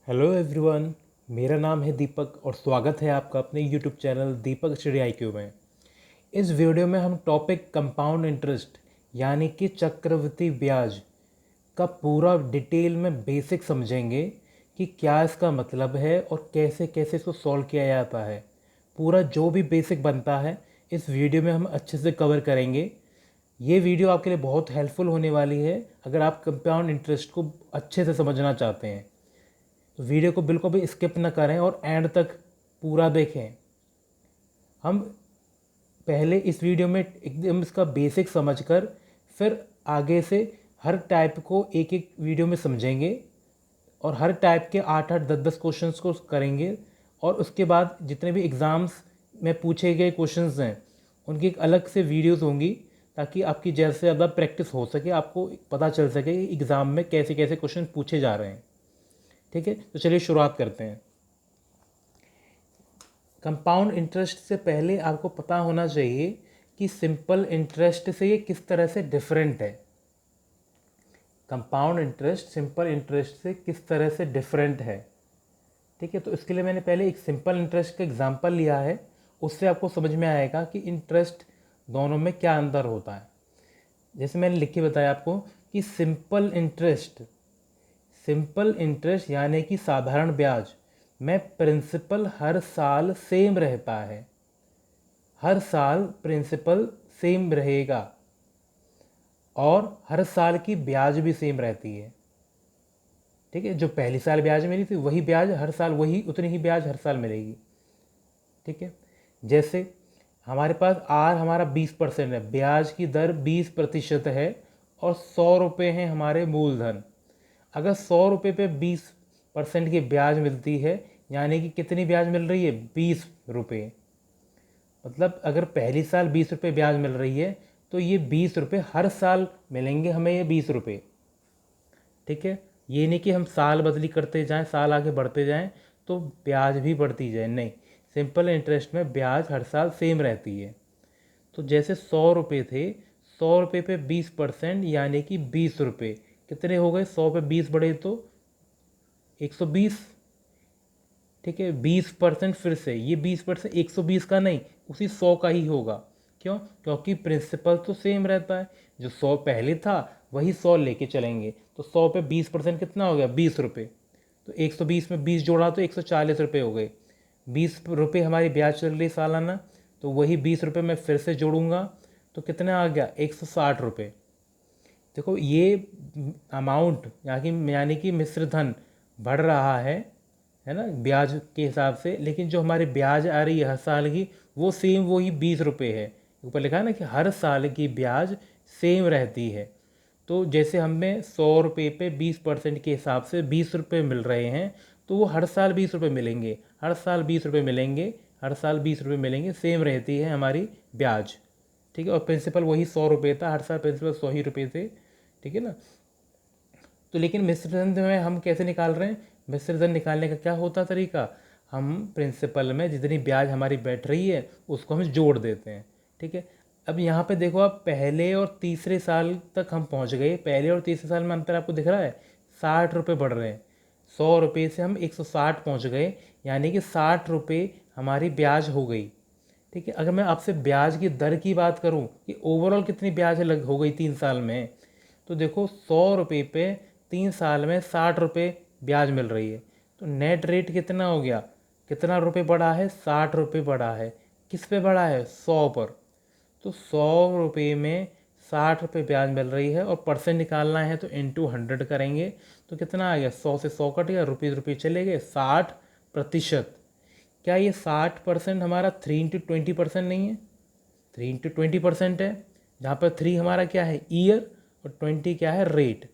Hello everyone. मेरा नाम है दीपक और स्वागत है आपका अपने यूट्यूब चैनल दीपक स्टडी IQ में। इस वीडियो में हम टॉपिक कंपाउंड इंटरेस्ट यानी कि चक्रवृद्धि ब्याज का पूरा डिटेल में बेसिक समझेंगे कि क्या इसका मतलब है और कैसे कैसे इसको सॉल्व किया जाता है। पूरा जो भी बेसिक बनता है इस वीडियो में हम अच्छे से कवर करेंगे। ये वीडियो आपके लिए बहुत हेल्पफुल होने वाली है अगर आप कंपाउंड इंटरेस्ट को अच्छे से समझना चाहते हैं। तो वीडियो को बिल्कुल भी स्किप ना करें और एंड तक पूरा देखें। हम पहले इस वीडियो में एकदम इसका बेसिक समझकर फिर आगे से हर टाइप को एक एक वीडियो में समझेंगे और हर टाइप के 8-8 10-10 क्वेश्चंस को करेंगे। और उसके बाद जितने भी एग्ज़ाम्स में पूछे गए क्वेश्चंस हैं उनकी एक अलग से वीडियोस होंगी ताकि आपकी ज़्यादा से ज़्यादा प्रैक्टिस हो सके, आपको पता चल सके कि एग्ज़ाम में कैसे कैसे क्वेश्चन पूछे जा रहे हैं। ठीक है, तो चलिए शुरुआत करते हैं। कंपाउंड इंटरेस्ट से पहले आपको पता होना चाहिए कि सिंपल इंटरेस्ट से ये किस तरह से डिफरेंट है। कंपाउंड इंटरेस्ट सिंपल इंटरेस्ट से किस तरह से डिफरेंट है। ठीक है, तो इसके लिए मैंने पहले एक सिंपल इंटरेस्ट का एग्जांपल लिया है, उससे आपको समझ में आएगा कि इंटरेस्ट दोनों में क्या अंतर होता है। जैसे मैंने लिख के बताया आपको कि सिंपल इंटरेस्ट यानी कि साधारण ब्याज में प्रिंसिपल हर साल सेम रहता है। हर साल प्रिंसिपल सेम रहेगा और हर साल की ब्याज भी सेम रहती है। ठीक है, जो पहली साल ब्याज मिली थी वही ब्याज हर साल, वही उतनी ही ब्याज हर साल मिलेगी। ठीक है, जैसे हमारे पास हमारा 20% है, ब्याज की दर 20% है और 100 रुपये हैं हमारे मूलधन। अगर 100 रुपये पे 20% की ब्याज मिलती है यानी कि कितनी ब्याज मिल रही है, 20 रुपये। मतलब अगर पहली साल 20 रुपये ब्याज मिल रही है तो ये 20 रुपये हर साल मिलेंगे हमें, ये 20 रुपये। ठीक है, ये नहीं कि हम साल बदली करते जाएं, साल आगे बढ़ते जाएं तो ब्याज भी बढ़ती जाए, नहीं। सिंपल इंटरेस्ट में ब्याज हर साल सेम रहती है। तो जैसे 100 रुपये थे, 100 रुपये पे 20% यानी कि 20 रुपये कितने हो गए, 100 पे 20 बढ़े तो 120। ठीक है, 20% फिर से ये 20% 120 का नहीं, उसी 100 का ही होगा। क्यों? क्योंकि प्रिंसिपल तो सेम रहता है, जो 100 पहले था वही 100 लेके चलेंगे। तो 100 पे 20% कितना हो गया, 20 रुपये। तो 120 में 20 जोड़ा तो 140 रुपये हो गए। 20 रुपये हमारी ब्याज चल रही सालाना, तो वही 20 रुपये मैं फिर से जोड़ूंगा तो कितना आ गया, 160 रुपये। देखो ये अमाउंट यानी कि मिश्र धन बढ़ रहा है ना, ब्याज के हिसाब से, लेकिन जो हमारी ब्याज आ रही है हर साल की वो सेम वही 20 रुपये है। ऊपर लिखा है ना कि हर साल की ब्याज सेम रहती है। तो जैसे हमें 100 रुपये पे 20% के हिसाब से 20 रुपये मिल रहे हैं, तो वो हर साल 20 रुपये मिलेंगे, हर साल 20 रुपये मिलेंगे, हर साल 20 रुपये मिलेंगे, सेम रहती है हमारी ब्याज। ठीक है, और प्रिंसिपल वही 100 रुपये था, हर साल प्रिंसिपल 100 ही रुपये थे। ठीक है ना। तो लेकिन मिश्र धन में हम कैसे निकाल रहे हैं, मिश्र धन निकालने का क्या होता तरीका, हम प्रिंसिपल में जितनी ब्याज हमारी बैठ रही है उसको हम जोड़ देते हैं। ठीक है, अब यहाँ पे देखो आप पहले और तीसरे साल तक हम पहुँच गए। पहले और तीसरे साल में अंतर आपको दिख रहा है, 60 रुपये बढ़ रहे हैं। 100 रुपये से हम 160 पहुँच गए, यानी कि 60 रुपये हमारी ब्याज हो गई। ठीक है, अगर मैं आपसे ब्याज की दर की बात करूं कि ओवरऑल कितनी ब्याज लग हो गई 3 साल में, तो देखो 100 रुपये पे 3 साल में 60 रुपये ब्याज मिल रही है। तो नेट रेट कितना हो गया, कितना रुपये बढ़ा है, 60 रुपये बढ़ा है। किस पे बढ़ा है, 100 पर। तो 100 रुपये में 60 रुपये ब्याज मिल रही है और परसेंट निकालना है तो इंटू 100 करेंगे तो कितना आ गया, 100 से 100 कट गया, रुपये रुपये चले गए, 60%। क्या ये 60% हमारा 3 into 20% नहीं है, 3 into 20% है, जहाँ पर 3 हमारा क्या है, ईयर, और 20 क्या है, रेट।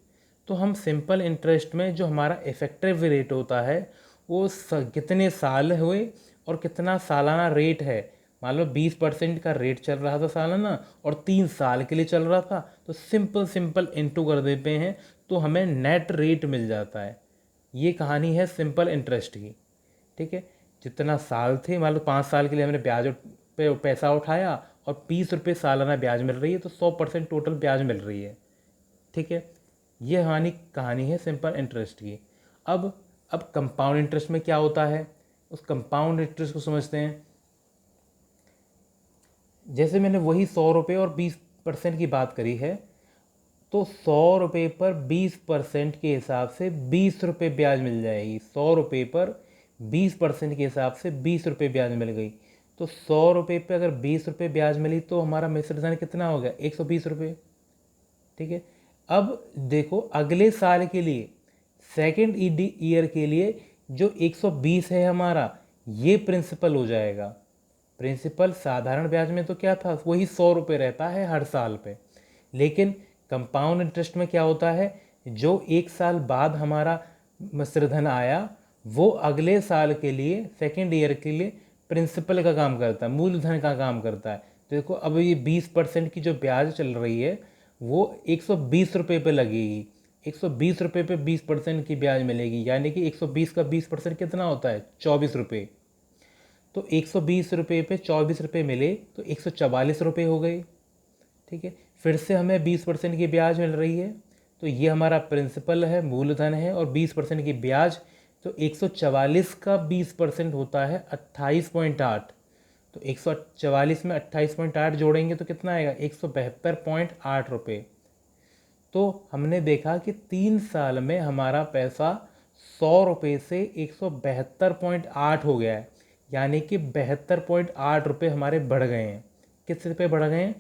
तो हम सिंपल इंटरेस्ट में जो हमारा इफेक्टिव रेट होता है वो कितने साल हुए और कितना सालाना रेट है। मान लो 20% का रेट चल रहा था सालाना और 3 साल के लिए चल रहा था, तो सिंपल इंटू कर देते हैं तो हमें नेट रेट मिल जाता है। ये कहानी है सिंपल इंटरेस्ट की। ठीक है, जितना साल थे, मान लो 5 साल के लिए हमने ब्याज पे पैसा उठाया और 20 रुपये सालाना ब्याज मिल रही है, तो 100% टोटल ब्याज मिल रही है। ठीक है, ये हमारी कहानी है सिंपल इंटरेस्ट की। अब अब कंपाउंड इंटरेस्ट में क्या होता है, उस कंपाउंड इंटरेस्ट को समझते हैं। जैसे मैंने वही 100 रुपये और 20% की बात करी है, तो 100 रुपये पर 20% के हिसाब से 20 रुपये ब्याज मिल जाएगी। 100 रुपये पर 20% के हिसाब से 20 रुपये ब्याज मिल गई। तो 100 रुपये पर अगर 20 रुपये ब्याज मिली तो हमारा मिश्र धन कितना हो गया, 120 रुपये। ठीक है, अब देखो अगले साल के लिए, सेकेंड ईयर के लिए जो 120 है हमारा, ये प्रिंसिपल हो जाएगा। प्रिंसिपल साधारण ब्याज में तो क्या था, वही 100 रुपये रहता है हर साल पे, लेकिन कंपाउंड इंटरेस्ट में क्या होता है, जो एक साल बाद हमारा मिश्रधन आया वो अगले साल के लिए, सेकेंड ईयर के लिए प्रिंसिपल का काम करता है, मूलधन का काम करता है। तो देखो अब ये 20% की जो ब्याज चल रही है वो 120 रुपये पे लगेगी। 120 रुपये पे 20% की ब्याज मिलेगी, यानी कि 120 का 20% कितना होता है, 24 रुपये। तो 120 रुपये पे 24 रुपये मिले तो 144 रुपये हो गए। ठीक है, फिर से हमें 20% की ब्याज मिल रही है, तो ये हमारा प्रिंसिपल है, मूलधन है, और 20% की ब्याज, तो 144 का 20% होता है 28.8। तो 144 में 28.8 जोड़ेंगे तो कितना आएगा, 172.8 रुपये। तो हमने देखा कि 3 साल में हमारा पैसा 100 रुपये से 172.8 हो गया है, यानी कि 72.8 रुपये हमारे बढ़ गए हैं। किस रुपये बढ़ गए हैं,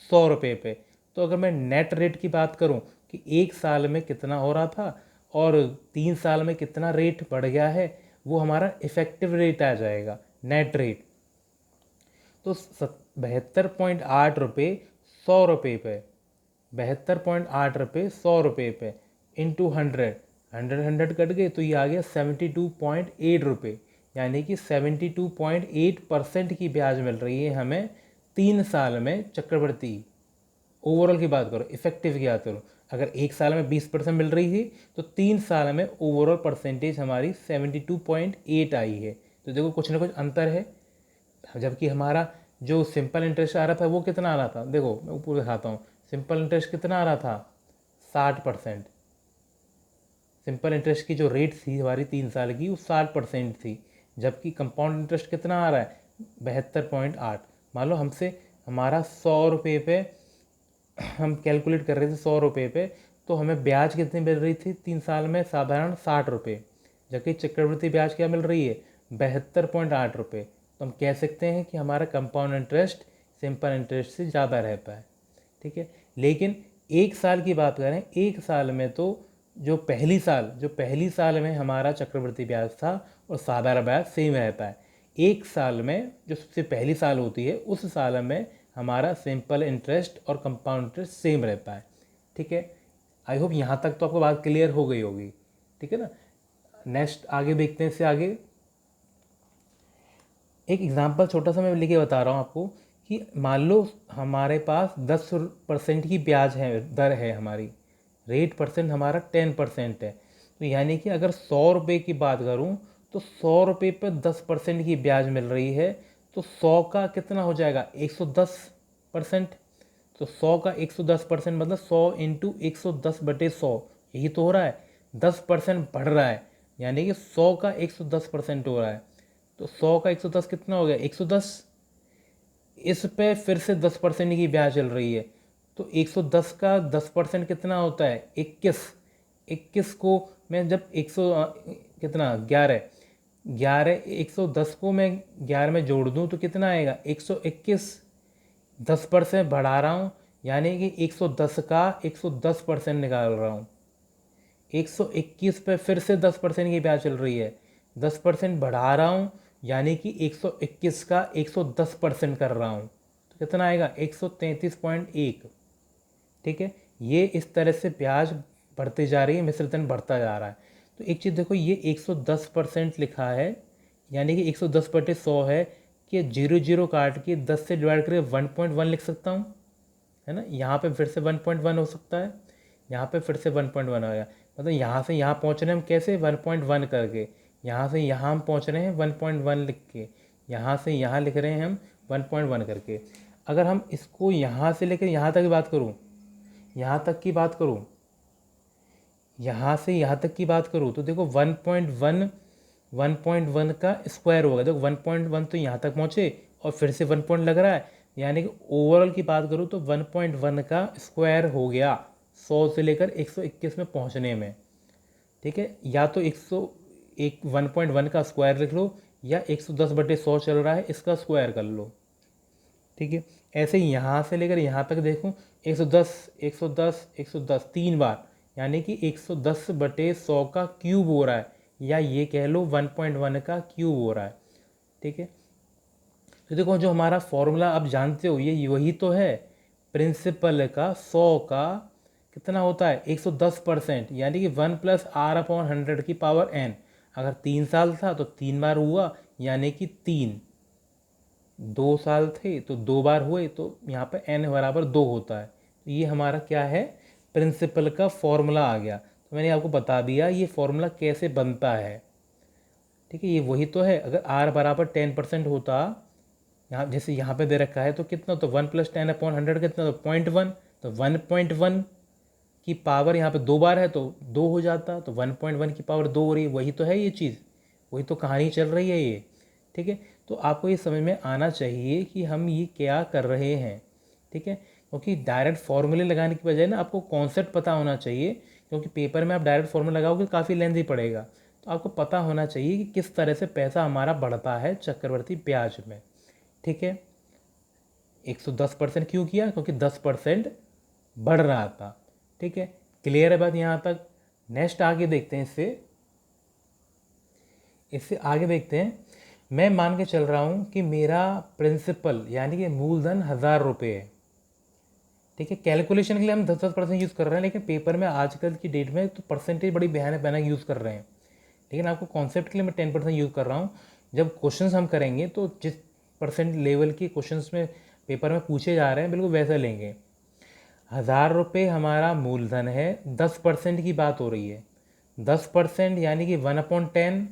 100 रुपये पे। तो अगर मैं नेट रेट की बात करूं कि एक साल में कितना हो रहा था और 3 साल में कितना रेट बढ़ गया है, वो हमारा इफ़ेक्टिव रेट आ जाएगा, नेट रेट। तो 72.8 रुपये 100 रुपये पे, 72.8 रुपये 100 रुपये पे इंटू 100, 100 कट गए तो ये आ गया 72.8 रुपये, यानी कि 72.8% की ब्याज मिल रही है हमें 3 साल में चक्रवृद्धि। ओवरऑल की बात करो, इफेक्टिव की बात करो, अगर एक साल में 20% मिल रही थी तो 3 साल में ओवरऑल परसेंटेज हमारी 72.8 आई है। तो देखो कुछ ना कुछ अंतर है। जबकि हमारा जो सिंपल इंटरेस्ट आ रहा था वो कितना आ रहा था, देखो मैं ऊपर दिखाता हूँ, सिंपल इंटरेस्ट कितना आ रहा था, 60%। सिंपल इंटरेस्ट की जो रेट थी हमारी 3 साल की वो 60% थी, जबकि कंपाउंड इंटरेस्ट कितना आ रहा है, 72.8। मान लो हमसे हमारा 100 रुपये पे हम कैलकुलेट कर रहे थे, 100 रुपये पे, तो हमें ब्याज कितनी मिल रही थी 3 साल में, साधारण 60 रुपये, जबकि चक्रवृद्धि ब्याज क्या मिल रही है, 72.8 रुपये। तो हम कह सकते हैं कि हमारा कंपाउंड इंटरेस्ट सिंपल इंटरेस्ट से ज़्यादा रहता है। ठीक है, लेकिन एक साल की बात करें, एक साल में तो जो पहली साल में हमारा चक्रवृद्धि ब्याज था और साधारण ब्याज सेम रहता है। एक साल में जो सबसे पहली साल होती है उस साल में हमारा सिंपल इंटरेस्ट और कंपाउंड इंटरेस्ट सेम रहता है। ठीक है, आई होप यहाँ तक तो आपको बात क्लियर हो गई होगी। ठीक है ना, नेक्स्ट आगे देखते हैं। इससे आगे एक एग्जांपल छोटा सा मैं लेके बता रहा हूँ आपको कि मान लो हमारे पास 10% की ब्याज है, दर है हमारी, रेट परसेंट हमारा 10% है। तो यानी कि अगर 100 रुपये की बात करूँ तो 100 रुपये पर 10% की ब्याज मिल रही है, तो 100 का कितना हो जाएगा, 110%। तो 100 का 110% मतलब 100 इंटू 110/100, यही तो हो रहा है, 10% बढ़ रहा है, यानी कि 100 का 110% हो रहा है। तो 100 का 110 कितना हो गया, 110। इस पे फिर से 10% की ब्याज चल रही है, तो 110 का 10% कितना होता है, 21। 21 को मैं जब 100 कितना 11 110 को मैं 11 में जोड़ दूं तो कितना आएगा, 121। 10% बढ़ा रहा हूँ, यानी कि 110 का 110% निकाल रहा हूँ। 121 पे फिर से 10% की ब्याज चल रही है, 10% बढ़ा रहा हूँ, यानी कि 121 का 110% कर रहा हूँ, तो कितना आएगा, 133.1। ठीक है, ये इस तरह से ब्याज बढ़ती जा रही है, मिश्रधन बढ़ता जा रहा है। तो एक चीज़ देखो, ये 110% लिखा है, यानी कि 110/100 है कि 0 काट के 10 से डिवाइड करके 1.1 लिख सकता हूँ, है ना। यहाँ पे फिर से 1.1 हो सकता है, यहाँ पे फिर से 1.1 आएगा, मतलब यहाँ से यहाँ पहुँच रहे हैं हम कैसे, 1.1 करके, यहाँ से यहाँ हम पहुँच रहे हैं 1.1 लिख के, यहाँ से यहाँ लिख रहे हैं हम 1.1 करके। अगर हम इसको यहाँ से लेकर यहाँ तक की बात करूँ, यहाँ तक की बात करूँ, यहाँ से यहाँ तक की बात करूँ तो देखो 1.1 का स्क्वायर होगा। देखो 1.1 तो यहाँ तक पहुँचे और फिर से 1 पॉइंट लग रहा है, यानी कि ओवरऑल की बात करूँ तो 1.1 का स्क्वायर हो गया 100 से लेकर 121 में पहुँचने में। ठीक है, या तो 1.1 का स्क्वायर लिख लो, या 110/100 चल रहा है इसका स्क्वायर कर लो। ठीक है, ऐसे ही यहाँ से लेकर यहाँ तक देखो 110 110 110 तीन बार, यानी कि 110/100 का क्यूब हो रहा है, या ये कह लो 1.1 का क्यूब हो रहा है। ठीक है, तो देखो जो हमारा फॉर्मूला आप जानते हो ये वही तो है, प्रिंसिपल का 100 का कितना होता है 110%, यानी कि 1 + r/100 की पावर n। अगर 3 साल था तो 3 बार हुआ, यानी कि 3। 2 साल थे तो 2 बार हुए, तो यहाँ पे n बराबर 2 होता है। तो ये हमारा क्या है, प्रिंसिपल का फॉर्मूला आ गया। तो मैंने आपको बता दिया ये फॉर्मूला कैसे बनता है। ठीक है, ये वही तो है। अगर r बराबर 10% होता, यहाँ जैसे यहाँ पे दे रखा है, तो कितना, तो 1 + 10/100 कितना, तो 0.1। तो 1.1 की पावर यहाँ पे 2 बार है तो 2 हो जाता, तो 1.1 की पावर 2 हो रही है। वही तो है ये चीज़, वही तो कहानी चल रही है ये। ठीक है, तो आपको ये समझ में आना चाहिए कि हम ये क्या कर रहे हैं। ठीक है, क्योंकि डायरेक्ट फॉर्मूले लगाने की बजाय ना आपको कॉन्सेप्ट पता होना चाहिए, क्योंकि पेपर में आप डायरेक्ट फॉर्मूला लगाओगे काफ़ी लेंथी पड़ेगा। तो आपको पता होना चाहिए कि किस तरह से पैसा हमारा बढ़ता है चक्रवर्ती ब्याज में। ठीक है, 110% क्यों किया, क्योंकि 10% बढ़ रहा था। ठीक है, क्लियर है बात यहाँ तक। नेक्स्ट आगे देखते हैं, इससे आगे देखते हैं। मैं मान के चल रहा हूँ कि मेरा प्रिंसिपल यानी कि मूलधन 1000 रुपये है। ठीक है, कैलकुलेशन के लिए हम 10% यूज़ कर रहे हैं, लेकिन पेपर में आजकल की डेट में तो परसेंटेज बड़ी भयानक भयानक यूज़ कर रहे हैं। लेकिन आपको कॉन्सेप्ट के लिए मैं 10% यूज़ कर रहा हूँ। जब क्वेश्चंस हम करेंगे तो जिस परसेंट लेवल के क्वेश्चंस में पेपर में पूछे जा रहे हैं बिल्कुल वैसा लेंगे। 1000 रुपये हमारा मूलधन है, 10% की बात हो रही है। 10% यानी कि 1/10।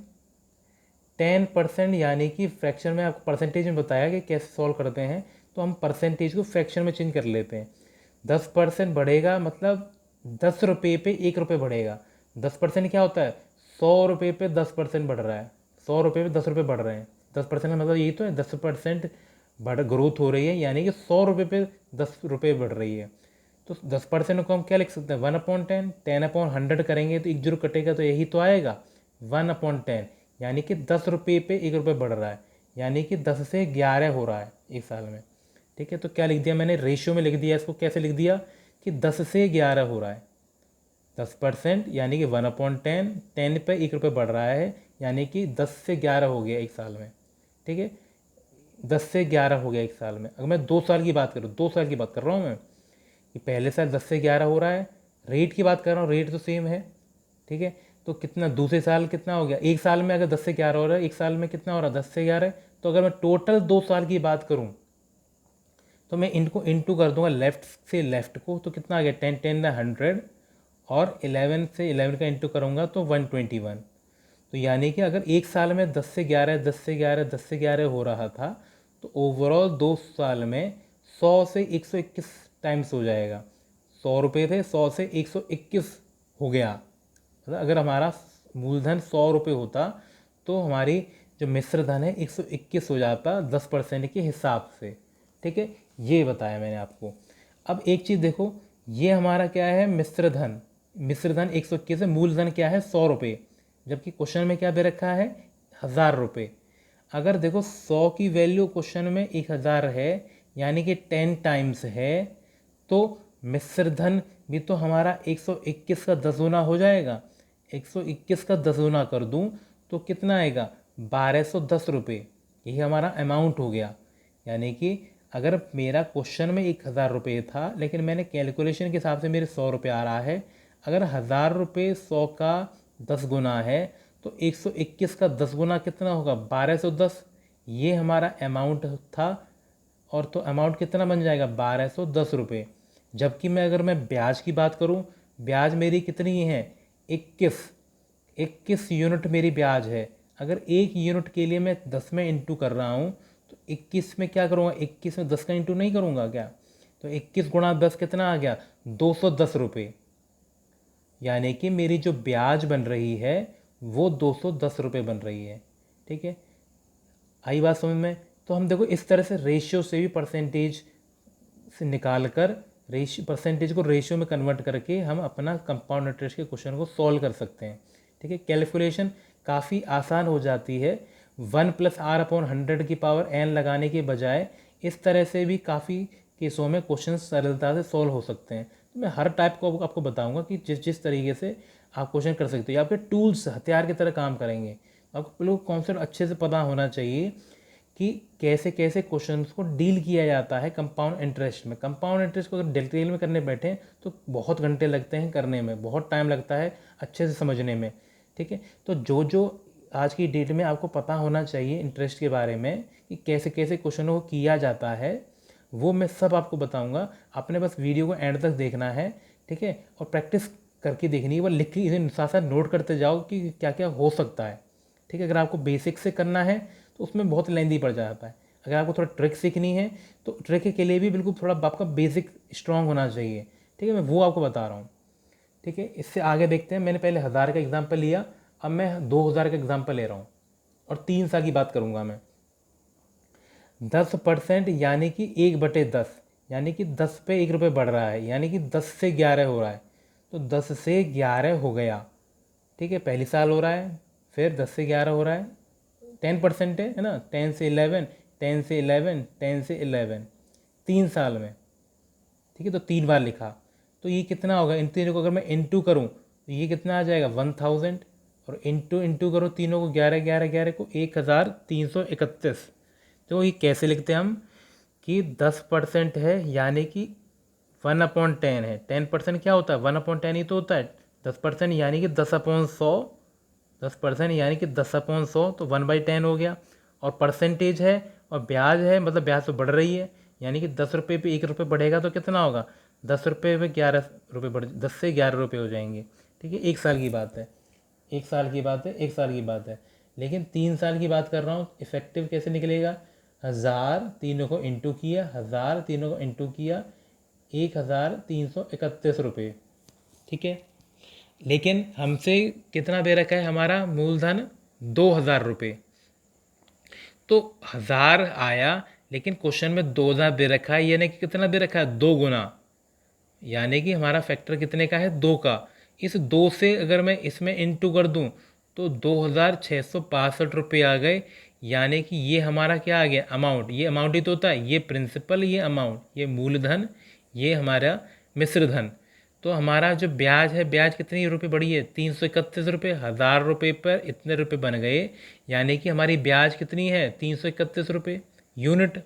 10% यानी कि फ्रैक्शन में आपको परसेंटेज में बताया कि कैसे सॉल्व करते हैं, तो हम परसेंटेज को फ्रैक्शन में चेंज कर लेते हैं। 10% बढ़ेगा मतलब 10 रुपये पे 1 रुपये बढ़ेगा। 10% क्या होता है, 100 रुपये पे 10% बढ़ रहा है। 100 रुपये पे 10 रुपये बढ़ रहे हैं। 10% का मतलब यही तो है, 10% बढ़ ग्रोथ हो रही है, यानी कि 100 रुपये पे 10 रुपये बढ़ रही है। तो 10% को हम क्या लिख सकते हैं, 1/10। 10/100 करेंगे तो 1 0 कटेगा, तो यही तो आएगा 1/10, यानी कि 10 रुपये पे 1 रुपये बढ़ रहा है, यानी कि 10 से 11 हो रहा है एक साल में। ठीक है, तो क्या लिख दिया मैंने, रेशियो में लिख दिया इसको। कैसे लिख दिया कि 10 से 11 हो रहा है। 10% यानी कि 1/10, 10 पे 1 रुपये बढ़ रहा है, यानी कि 10 से 11 हो गया एक साल में। ठीक है, 10 से 11 हो गया एक साल में। अगर मैं 2 साल की बात करूँ, 2 साल की बात कर रहा हूँ मैं, कि पहले साल 10 से 11 हो रहा है। रेट की बात कर रहा हूँ, रेट तो सेम है। ठीक है, तो कितना दूसरे साल कितना हो गया, एक साल में अगर 10 से 11 हो रहा है, एक साल में कितना हो रहा है 10 से 11। तो अगर मैं टोटल 2 साल की बात करूँ तो मैं इनको इंटू कर दूंगा लेफ्ट से लेफ्ट को, तो कितना आ गया 10 10 100, और 11 से 11 का इंटू करूँगा तो 121। तो यानी कि अगर एक साल में 10 से 11 10 से 11 10 से 11 हो रहा था, तो ओवरऑल 2 साल में 100 से 121 टाइम्स हो जाएगा। 100 रुपये थे, 100 से 121 हो गया। मतलब अगर हमारा मूलधन 100 रुपये होता तो हमारी जो मिश्र धन है 121 हो जाता 10% के हिसाब से। ठीक है, ये बताया मैंने आपको। अब एक चीज़ देखो, ये हमारा क्या है, मिश्र धन। मिश्र धन 121 है, मूलधन क्या है 100 रुपये, जबकि क्वेश्चन में क्या दे रखा है 1000 रुपये। अगर देखो 100 की वैल्यू क्वेश्चन में 1000 है, यानी कि 10 टाइम्स है, तो मिश्र धन भी तो हमारा 121 का 10 गुना हो जाएगा। 121 का 10 गुना कर दूं तो कितना आएगा 1210 रुपये। यही हमारा अमाउंट हो गया। यानी कि अगर मेरा क्वेश्चन में 1000 रुपये था, लेकिन मैंने कैलकुलेशन के हिसाब से मेरे 100 रुपये आ रहा है। अगर 1000 रुपये 100 का 10 गुना है, तो 121 का 10 गुना कितना होगा 1210। ये हमारा अमाउंट था, और तो अमाउंट कितना बन जाएगा 1210 रुपये। जबकि अगर मैं ब्याज की बात करूं, ब्याज मेरी कितनी है 21 यूनिट मेरी ब्याज है। अगर 1 यूनिट के लिए मैं 10 में इंटू कर रहा हूँ, तो 21 में क्या करूँगा, 21 में 10 का इंटू नहीं करूँगा क्या, तो 21 × 10 कितना आ गया 210 रुपये। यानी कि मेरी जो ब्याज बन रही है वो 210 रुपये बन रही है। ठीक है, आई बात समझ में? तो हम देखो इस तरह से रेशियो से भी परसेंटेज से निकाल कर रेशियो परसेंटेज को रेशियो में कन्वर्ट करके हम अपना कंपाउंड इंटरेस्ट के क्वेश्चन को सॉल्व कर सकते हैं। ठीक है, कैलकुलेशन काफ़ी आसान हो जाती है। 1+r/100 की पावर n लगाने के बजाय इस तरह से भी काफ़ी केसों में क्वेश्चन सरलता से सॉल्व हो सकते हैं। तो मैं हर टाइप को आपको बताऊंगा कि जिस जिस तरीके से आप क्वेश्चन कर सकते हो, आपके टूल्स हथियार की तरह काम करेंगे। आपको बिल्कुल कॉन्सेप्ट अच्छे से पता होना चाहिए कि कैसे कैसे क्वेश्चंस को डील किया जाता है कंपाउंड इंटरेस्ट में। कंपाउंड इंटरेस्ट को अगर डिटेल में करने बैठें तो बहुत घंटे लगते हैं करने में, बहुत टाइम लगता है अच्छे से समझने में। ठीक है, तो जो जो आज की डेट में आपको पता होना चाहिए इंटरेस्ट के बारे में कि कैसे कैसे क्वेश्चनों को किया जाता है, वो मैं सब आपको बताऊंगा। आपने बस वीडियो को एंड तक देखना है। ठीक है, और प्रैक्टिस करके देखनी है, वो लिख के इसे साथ साथ नोट करते जाओ कि क्या क्या हो सकता है। ठीक है, अगर आपको बेसिक से करना है तो उसमें बहुत लेंदी पड़ जाता है। अगर आपको थोड़ा ट्रिक सीखनी है तो ट्रिक के लिए भी बिल्कुल थोड़ा आपका बेसिक स्ट्रांग होना चाहिए। ठीक है, मैं वो आपको बता रहा हूँ। ठीक है, इससे आगे देखते हैं। मैंने पहले 1000 का एग्जाम्पल लिया, अब मैं 2000 का एग्जाम्पल ले रहा हूँ और 3 साल की बात करूँगा मैं। 10% यानी कि 1/10, यानी कि 10 पे 1 रुपये बढ़ रहा है, यानी कि 10 से 11 हो रहा है। तो 10 से 11 हो गया। ठीक है, पहली साल हो रहा है, फिर 10 से 11 हो रहा है, 10% है ना, 10 से 11, 10 से 11, 10 से 11, 3 साल में। ठीक है, तो 3 बार लिखा। तो ये कितना होगा? इन तीनों को अगर मैं इंटू करूँ तो ये कितना आ जाएगा? 1000। और इंटू इंटू करो तीनों को, 11 11 11 को 1331। तो ये कैसे लिखते हैं हम कि 10% है यानी कि 1/10 है। 10% क्या होता है? 1/10 ही तो होता है। 10% यानी कि 10/100, 10% यानी कि 10/100, तो 1/10 हो गया। और परसेंटेज है और ब्याज है, मतलब ब्याज तो बढ़ रही है, यानी कि 10 रुपये पे 1 रुपये बढ़ेगा तो कितना होगा? 10 रुपये पे 11 रुपये बढ़, 10 से 11 रुपये हो जाएंगे। ठीक है, 1 साल की बात है, 1 साल की बात है, 1 साल की बात है। लेकिन 3 साल की बात कर रहा हूँ, इफेक्टिव कैसे निकलेगा? 1000 तीनों को इंटू किया, 1000 तीनों को इंटू किया, 1331 रुपये। ठीक है, लेकिन हमसे कितना दे रखा है? हमारा मूलधन 2000 रुपये। तो 1000 आया, लेकिन क्वेश्चन में 2000 दे रखा है, यानी कि कितना दे रखा है? 2 गुना। यानी कि हमारा फैक्टर कितने का है? 2 का। इस 2 से अगर मैं इसमें इंटू कर दूं तो 2662 रुपये आ गए। यानी कि ये हमारा क्या आ गया? अमाउंट। ये अमाउंट ही तो होता है, ये प्रिंसिपल, ये अमाउंट, ये मूलधन, ये हमारा मिश्र धन। तो हमारा जो ब्याज है, ब्याज कितनी रुपये बढ़ी है? 331 रुपये। 1000 रुपये पर इतने रुपये बन गए, यानी कि हमारी ब्याज कितनी है? 331 रुपये यूनिट।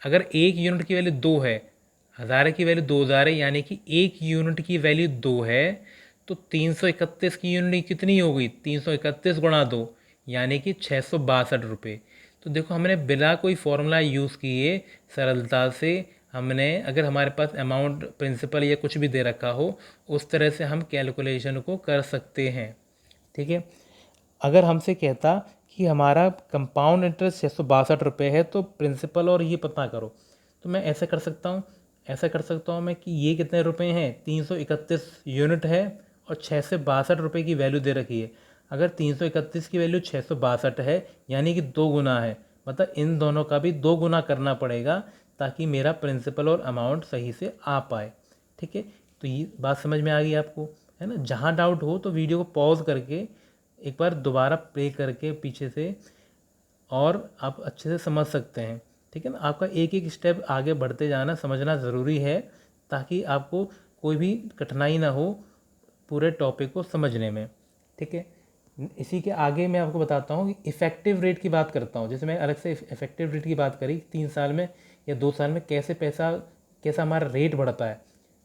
अगर एक यूनिट की वैल्यू 2 है, 1000 की वैल्यू 2000 है, यानी कि एक यूनिट की वैल्यू 2 है, तो 331 की यूनिट कितनी हो गई? 331 गुणा 2, यानी कि 662 रुपये। तो देखो हमने बिना कोई फॉर्मूला यूज़ किए सरलता से हमने, अगर हमारे पास अमाउंट प्रिंसिपल या कुछ भी दे रखा हो, उस तरह से हम कैलकुलेशन को कर सकते हैं। ठीक है, अगर हमसे कहता कि हमारा कंपाउंड इंटरेस्ट 662 रुपये है तो प्रिंसिपल और ये पता करो, तो मैं ऐसे कर सकता हूँ, ऐसा कर सकता हूँ मैं कि ये कितने रुपए हैं? 331 यूनिट है और 662 रुपये की वैल्यू दे रखी है। अगर 331 की वैल्यू 662 है, यानी कि 2 गुना है, मतलब इन दोनों का भी 2 गुना करना पड़ेगा ताकि मेरा प्रिंसिपल और अमाउंट सही से आ पाए। ठीक है, तो ये बात समझ में आ गई आपको, है ना? जहाँ डाउट हो तो वीडियो को पॉज करके एक बार दोबारा प्ले करके पीछे से, और आप अच्छे से समझ सकते हैं। ठीक है ना, आपका एक एक स्टेप आगे बढ़ते जाना समझना ज़रूरी है ताकि आपको कोई भी कठिनाई ना हो पूरे टॉपिक को समझने में। ठीक है, इसी के आगे मैं आपको बताता हूँ कि इफ़ेक्टिव रेट की बात करता हूँ। जैसे मैं अलग से इफ़ेक्टिव रेट की बात करी, 3 साल में या 2 साल में कैसा हमारा रेट बढ़ता है।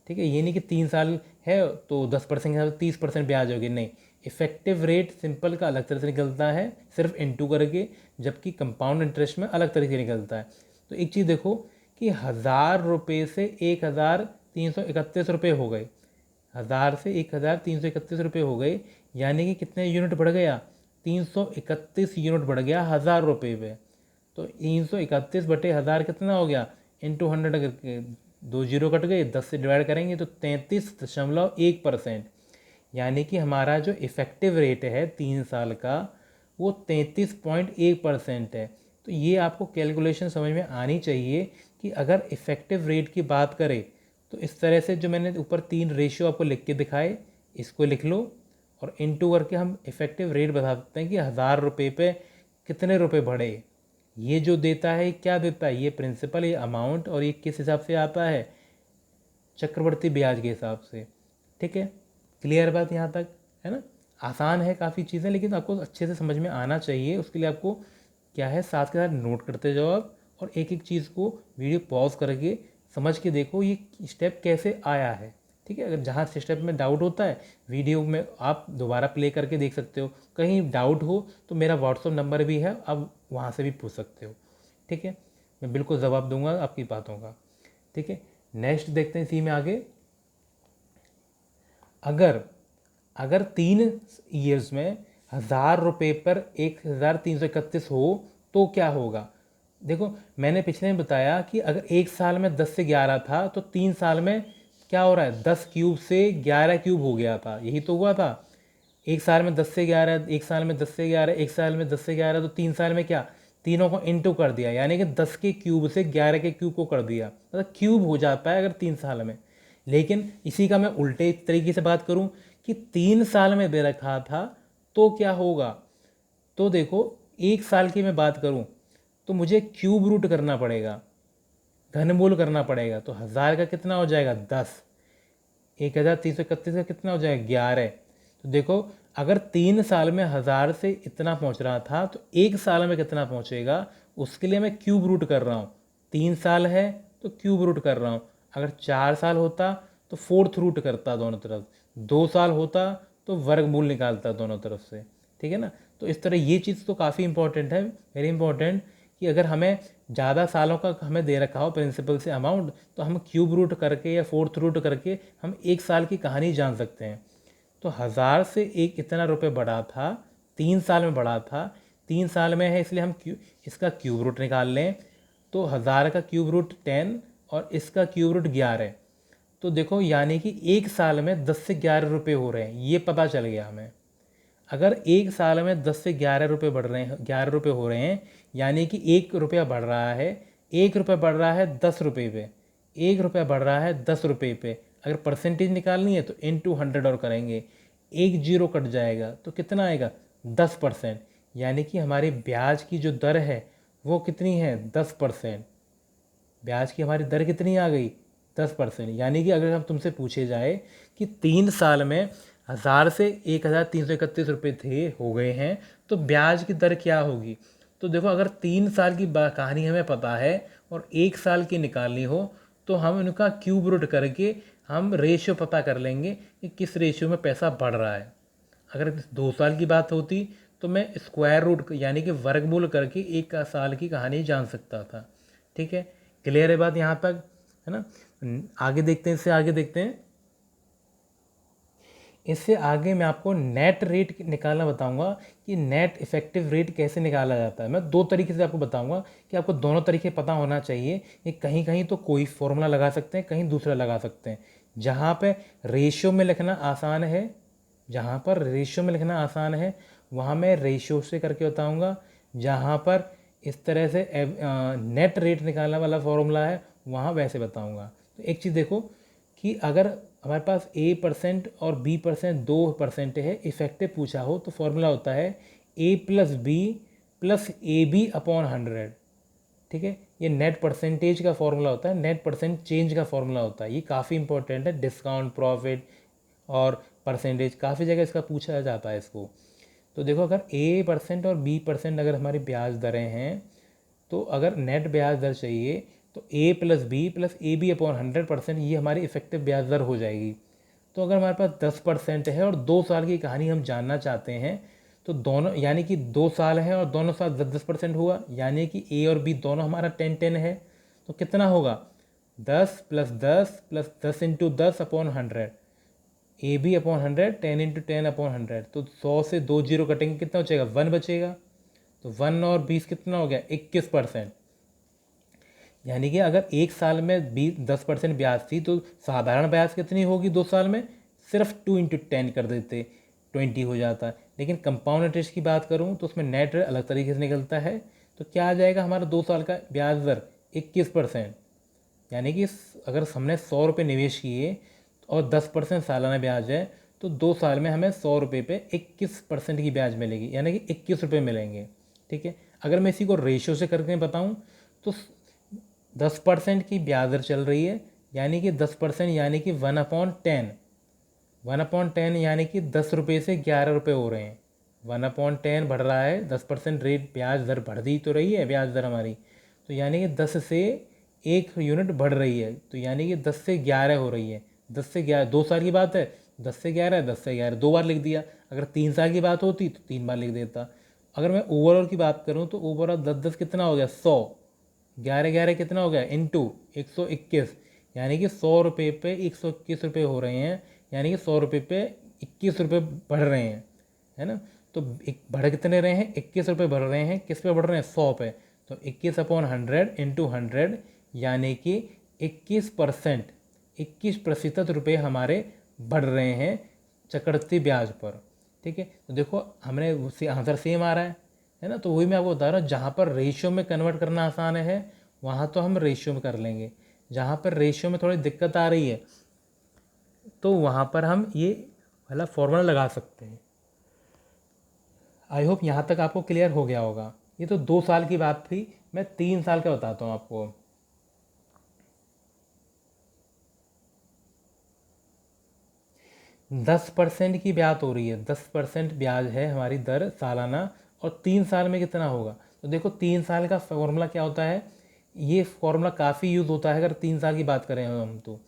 ठीक है, ये नहीं कि 3 साल है तो 10% के साथ 30% ब्याज होगी, नहीं। इफेक्टिव रेट सिंपल का अलग तरह से निकलता है सिर्फ इंटू करके, जबकि कंपाउंड इंटरेस्ट में अलग तरीके से निकलता है। तो एक चीज़ देखो कि 1000 रुपये से 1331 रुपये हो गए, 1000 से 1331 रुपये हो गए, यानी कि कितने यूनिट बढ़ गया? 331 यूनिट बढ़ गया 1000 रुपये पे। तो 331/1000 कितना हो गया? इंटू 100 करके 2 जीरो कट गए, 10 से डिवाइड करेंगे तो 33.1%। यानी कि हमारा जो इफ़ेक्टिव रेट है 3 साल का वो 33.1% है। तो ये आपको कैलकुलेशन समझ में आनी चाहिए कि अगर इफ़ेक्टिव रेट की बात करें तो इस तरह से जो मैंने ऊपर 3 रेशियो आपको लिख के दिखाए इसको लिख लो और इनटू करके हम इफ़ेक्टिव रेट बता सकते हैं कि 1000 रुपये पे कितने रुपए बढ़े। ये जो देता है क्या देता है, ये प्रिंसिपल, ये अमाउंट, और ये किस हिसाब से आता है, चक्रवर्ती ब्याज के हिसाब से। ठीक है, क्लियर बात यहाँ तक है ना। आसान है काफ़ी चीज़ें, लेकिन आपको अच्छे से समझ में आना चाहिए। उसके लिए आपको क्या है, साथ के साथ नोट करते जाओ आप, और एक एक चीज़ को वीडियो पॉज करके समझ के देखो ये स्टेप कैसे आया है। ठीक है, अगर जहाँ स्टेप में डाउट होता है वीडियो में आप दोबारा प्ले करके देख सकते हो। कहीं डाउट हो तो मेरा व्हाट्सअप नंबर भी है, आप वहाँ से भी पूछ सकते हो। ठीक है, मैं बिल्कुल जवाब दूंगा आपकी बातों का। ठीक है, नेक्स्ट देखते हैं इसी में आगे। अगर अगर 3 ईयर्स में 1000 रुपये पर 1331 हो तो क्या होगा। देखो मैंने पिछले में बताया कि अगर एक साल में 10 से 11 था तो 3 साल में क्या हो रहा है, 10 क्यूब से 11 क्यूब हो गया था, यही तो हुआ था। एक साल में 10 से 11, एक साल में 10 से 11, एक साल में 10 से 11, तो 3 साल में क्या, तीनों को इंटू कर दिया, यानी कि 10 के क्यूब से 11 के क्यूब को कर दिया, मतलब क्यूब हो जाता है अगर 3 साल में। लेकिन इसी का मैं उल्टे तरीके से बात करूं कि 3 साल में दे रखा था तो क्या होगा। तो देखो एक साल की मैं बात करूं तो मुझे क्यूब रूट करना पड़ेगा, घनमूल करना पड़ेगा। तो 1000 का कितना हो जाएगा, 10। 1331 का कितना हो जाएगा, 11। तो देखो अगर 3 साल में 1000 से इतना पहुंच रहा था तो एक साल में कितना पहुंचेगा, उसके लिए मैं क्यूब रूट कर रहा हूँ। 3 साल है तो क्यूब रूट कर रहा हूँ। अगर 4 साल होता तो फोर्थ रूट करता दोनों तरफ, 2 साल होता तो वर्गमूल निकालता दोनों तरफ से। ठीक है ना, तो इस तरह ये चीज़ तो काफ़ी इंपॉर्टेंट है, वेरी इंपॉर्टेंट, कि अगर हमें ज़्यादा सालों का हमें दे रखा हो प्रिंसिपल से अमाउंट तो हम क्यूब रूट करके या फोर्थ रूट करके हम एक साल की कहानी जान सकते हैं। तो 1000 से एक इतना रुपए बढ़ा था, 3 साल में बढ़ा था, 3 साल में है इसलिए हम इसका क्यूब रूट निकाल लें। तो 1000 का क्यूब रूट 10 और इसका क्यूब रूट 11। तो देखो यानी कि एक साल में 10 से 11 रुपये हो रहे हैं, ये पता चल गया हमें। अगर एक साल में 10 से 11 रुपये बढ़ रहे हैं, 11 रुपये हो रहे हैं, यानी कि 1 रुपया बढ़ रहा है। 1 रुपया बढ़ रहा है 10 रुपये पे, 1 रुपया बढ़ रहा है 10 रुपये पे। अगर परसेंटेज निकालनी है तो इंटू 100 और करेंगे, एक जीरो कट जाएगा तो कितना आएगा, 10%। यानी कि हमारी ब्याज की जो दर है वो कितनी है, 10%। ब्याज की हमारी दर कितनी आ गई, 10%। यानी कि अगर हम तुमसे पूछे जाए कि 3 साल में 1000 से 1331 रुपये थे हो गए हैं तो ब्याज की दर क्या होगी। तो देखो अगर 3 साल की कहानी हमें पता है और एक साल की निकालनी हो तो हम इनका क्यूब रूट करके हम रेशियो पता कर लेंगे कि किस रेशियो में पैसा बढ़ रहा है। अगर 2 साल की बात होती तो मैं स्क्वायर रूट यानी कि वर्गमूल करके एक साल की कहानी जान सकता था। ठीक है, क्लियर है बात यहाँ तक, है ना। आगे देखते हैं, इससे आगे देखते हैं। इससे आगे मैं आपको नेट रेट निकालना बताऊंगा कि नेट इफेक्टिव रेट कैसे निकाला जाता है। मैं 2 तरीके से आपको बताऊंगा कि आपको दोनों तरीके पता होना चाहिए। ये कहीं कहीं तो कोई फॉर्मूला लगा सकते हैं, कहीं दूसरा लगा सकते हैं। जहाँ पे रेशियो में लिखना आसान है, जहाँ पर रेशियो में लिखना आसान है वहाँ मैं रेशियो से करके बताऊँगा। जहाँ पर इस तरह से नेट रेट निकालने वाला फॉर्मूला है वहाँ वैसे बताऊँगा। तो एक चीज़ देखो कि अगर हमारे पास A% और B% 2% है, इफेक्टिव पूछा हो तो फॉर्मूला होता है A+B+AB/100। ठीक है, ये नेट परसेंटेज का फॉर्मूला होता है, नेट परसेंट चेंज का फॉर्मूला होता है। ये काफ़ी इंपॉर्टेंट है, डिस्काउंट, प्रॉफिट और परसेंटेज काफ़ी जगह इसका पूछा जाता है इसको। तो देखो अगर A% और B% अगर हमारी ब्याज दरें हैं तो अगर नेट ब्याज दर चाहिए तो A+B+AB/100% ये हमारी इफेक्टिव ब्याज दर हो जाएगी। तो अगर हमारे पास 10% है और 2 साल की कहानी हम जानना चाहते हैं तो दोनों यानी कि 2 साल है और दोनों साल 10% हुआ, यानी कि A और B दोनों हमारा 10-10 है। तो कितना होगा, 10 + 10 + 10 × 10/100, AB/100, 10 × 10/100। तो 100 से 2 जीरो कटेंगे, कितना बचेगा, 1 बचेगा। तो 1 और 20 कितना हो गया, 21%। यानी कि अगर एक साल में 10% ब्याज थी तो साधारण ब्याज कितनी होगी 2 साल में, सिर्फ 2 × 10 कर देते, 20 हो जाता। लेकिन कंपाउंड इंटरेस्ट की बात करूँ तो उसमें नेट रेट अलग तरीके से निकलता है। तो क्या आ जाएगा हमारा 2 साल का ब्याज दर 21%, यानी कि अगर हमने 100 रुपये निवेश किए और 10% सालाना ब्याज है, तो 2 साल में हमें 100 रुपये पे 21% की ब्याज मिलेगी, यानी कि 21 रुपये मिलेंगे। ठीक है, अगर मैं इसी को रेशियो से करके बताऊं तो 10% की ब्याज दर चल रही है, यानी कि 10% यानी कि 1/10, 1/10 यानी कि 10 रुपये से 11 रुपये हो रहे हैं। 1/10 बढ़ रहा है, 10% रेट ब्याज दर बढ़ती तो रही है ब्याज दर हमारी, तो यानी कि 10 से 1 यूनिट बढ़ रही है, तो यानी कि 10 से 11 हो रही है। 10 से 11, 2 साल की बात है, 10 से 11, 10 से 11 2 बार लिख दिया। अगर 3 साल की बात होती तो 3 बार लिख देता। अगर मैं ओवरऑल की बात करूँ तो ओवरऑल 10 कितना हो गया 100, 11 कितना हो गया इंटू 121, यानी कि 100 रुपये पे 121 रुपये हो रहे हैं, यानी कि 100 रुपये पे 21 रुपये बढ़ रहे हैं, है ना। तो बढ़ कितने रहे हैं, 21 रुपये बढ़ रहे हैं, किस पे बढ़ रहे हैं 100 पे। तो 21/100 इंटू 100, यानी कि 21% रुपये हमारे बढ़ रहे हैं चक्रवृद्धि ब्याज पर। ठीक है, तो देखो हमने आंसर सेम आ रहा है ना। तो वही मैं आपको बता रहा हूँ, जहाँ पर रेशियो में कन्वर्ट करना आसान है वहाँ तो हम रेशियो में कर लेंगे, जहाँ पर रेशियो में थोड़ी दिक्कत आ रही है तो वहाँ पर हम ये वाला फॉर्मूला लगा सकते हैं। आई होप यहाँ तक आपको क्लियर हो गया होगा। ये तो 2 साल की बात थी, मैं 3 साल का बताता हूँ आपको। 10% की ब्याज हो रही है, 10% ब्याज है हमारी दर सालाना, और 3 साल में कितना होगा। तो देखो 3 साल का फॉर्मूला क्या होता है, ये फॉर्मूला काफ़ी यूज़ होता है अगर 3 साल की बात करें हम, तो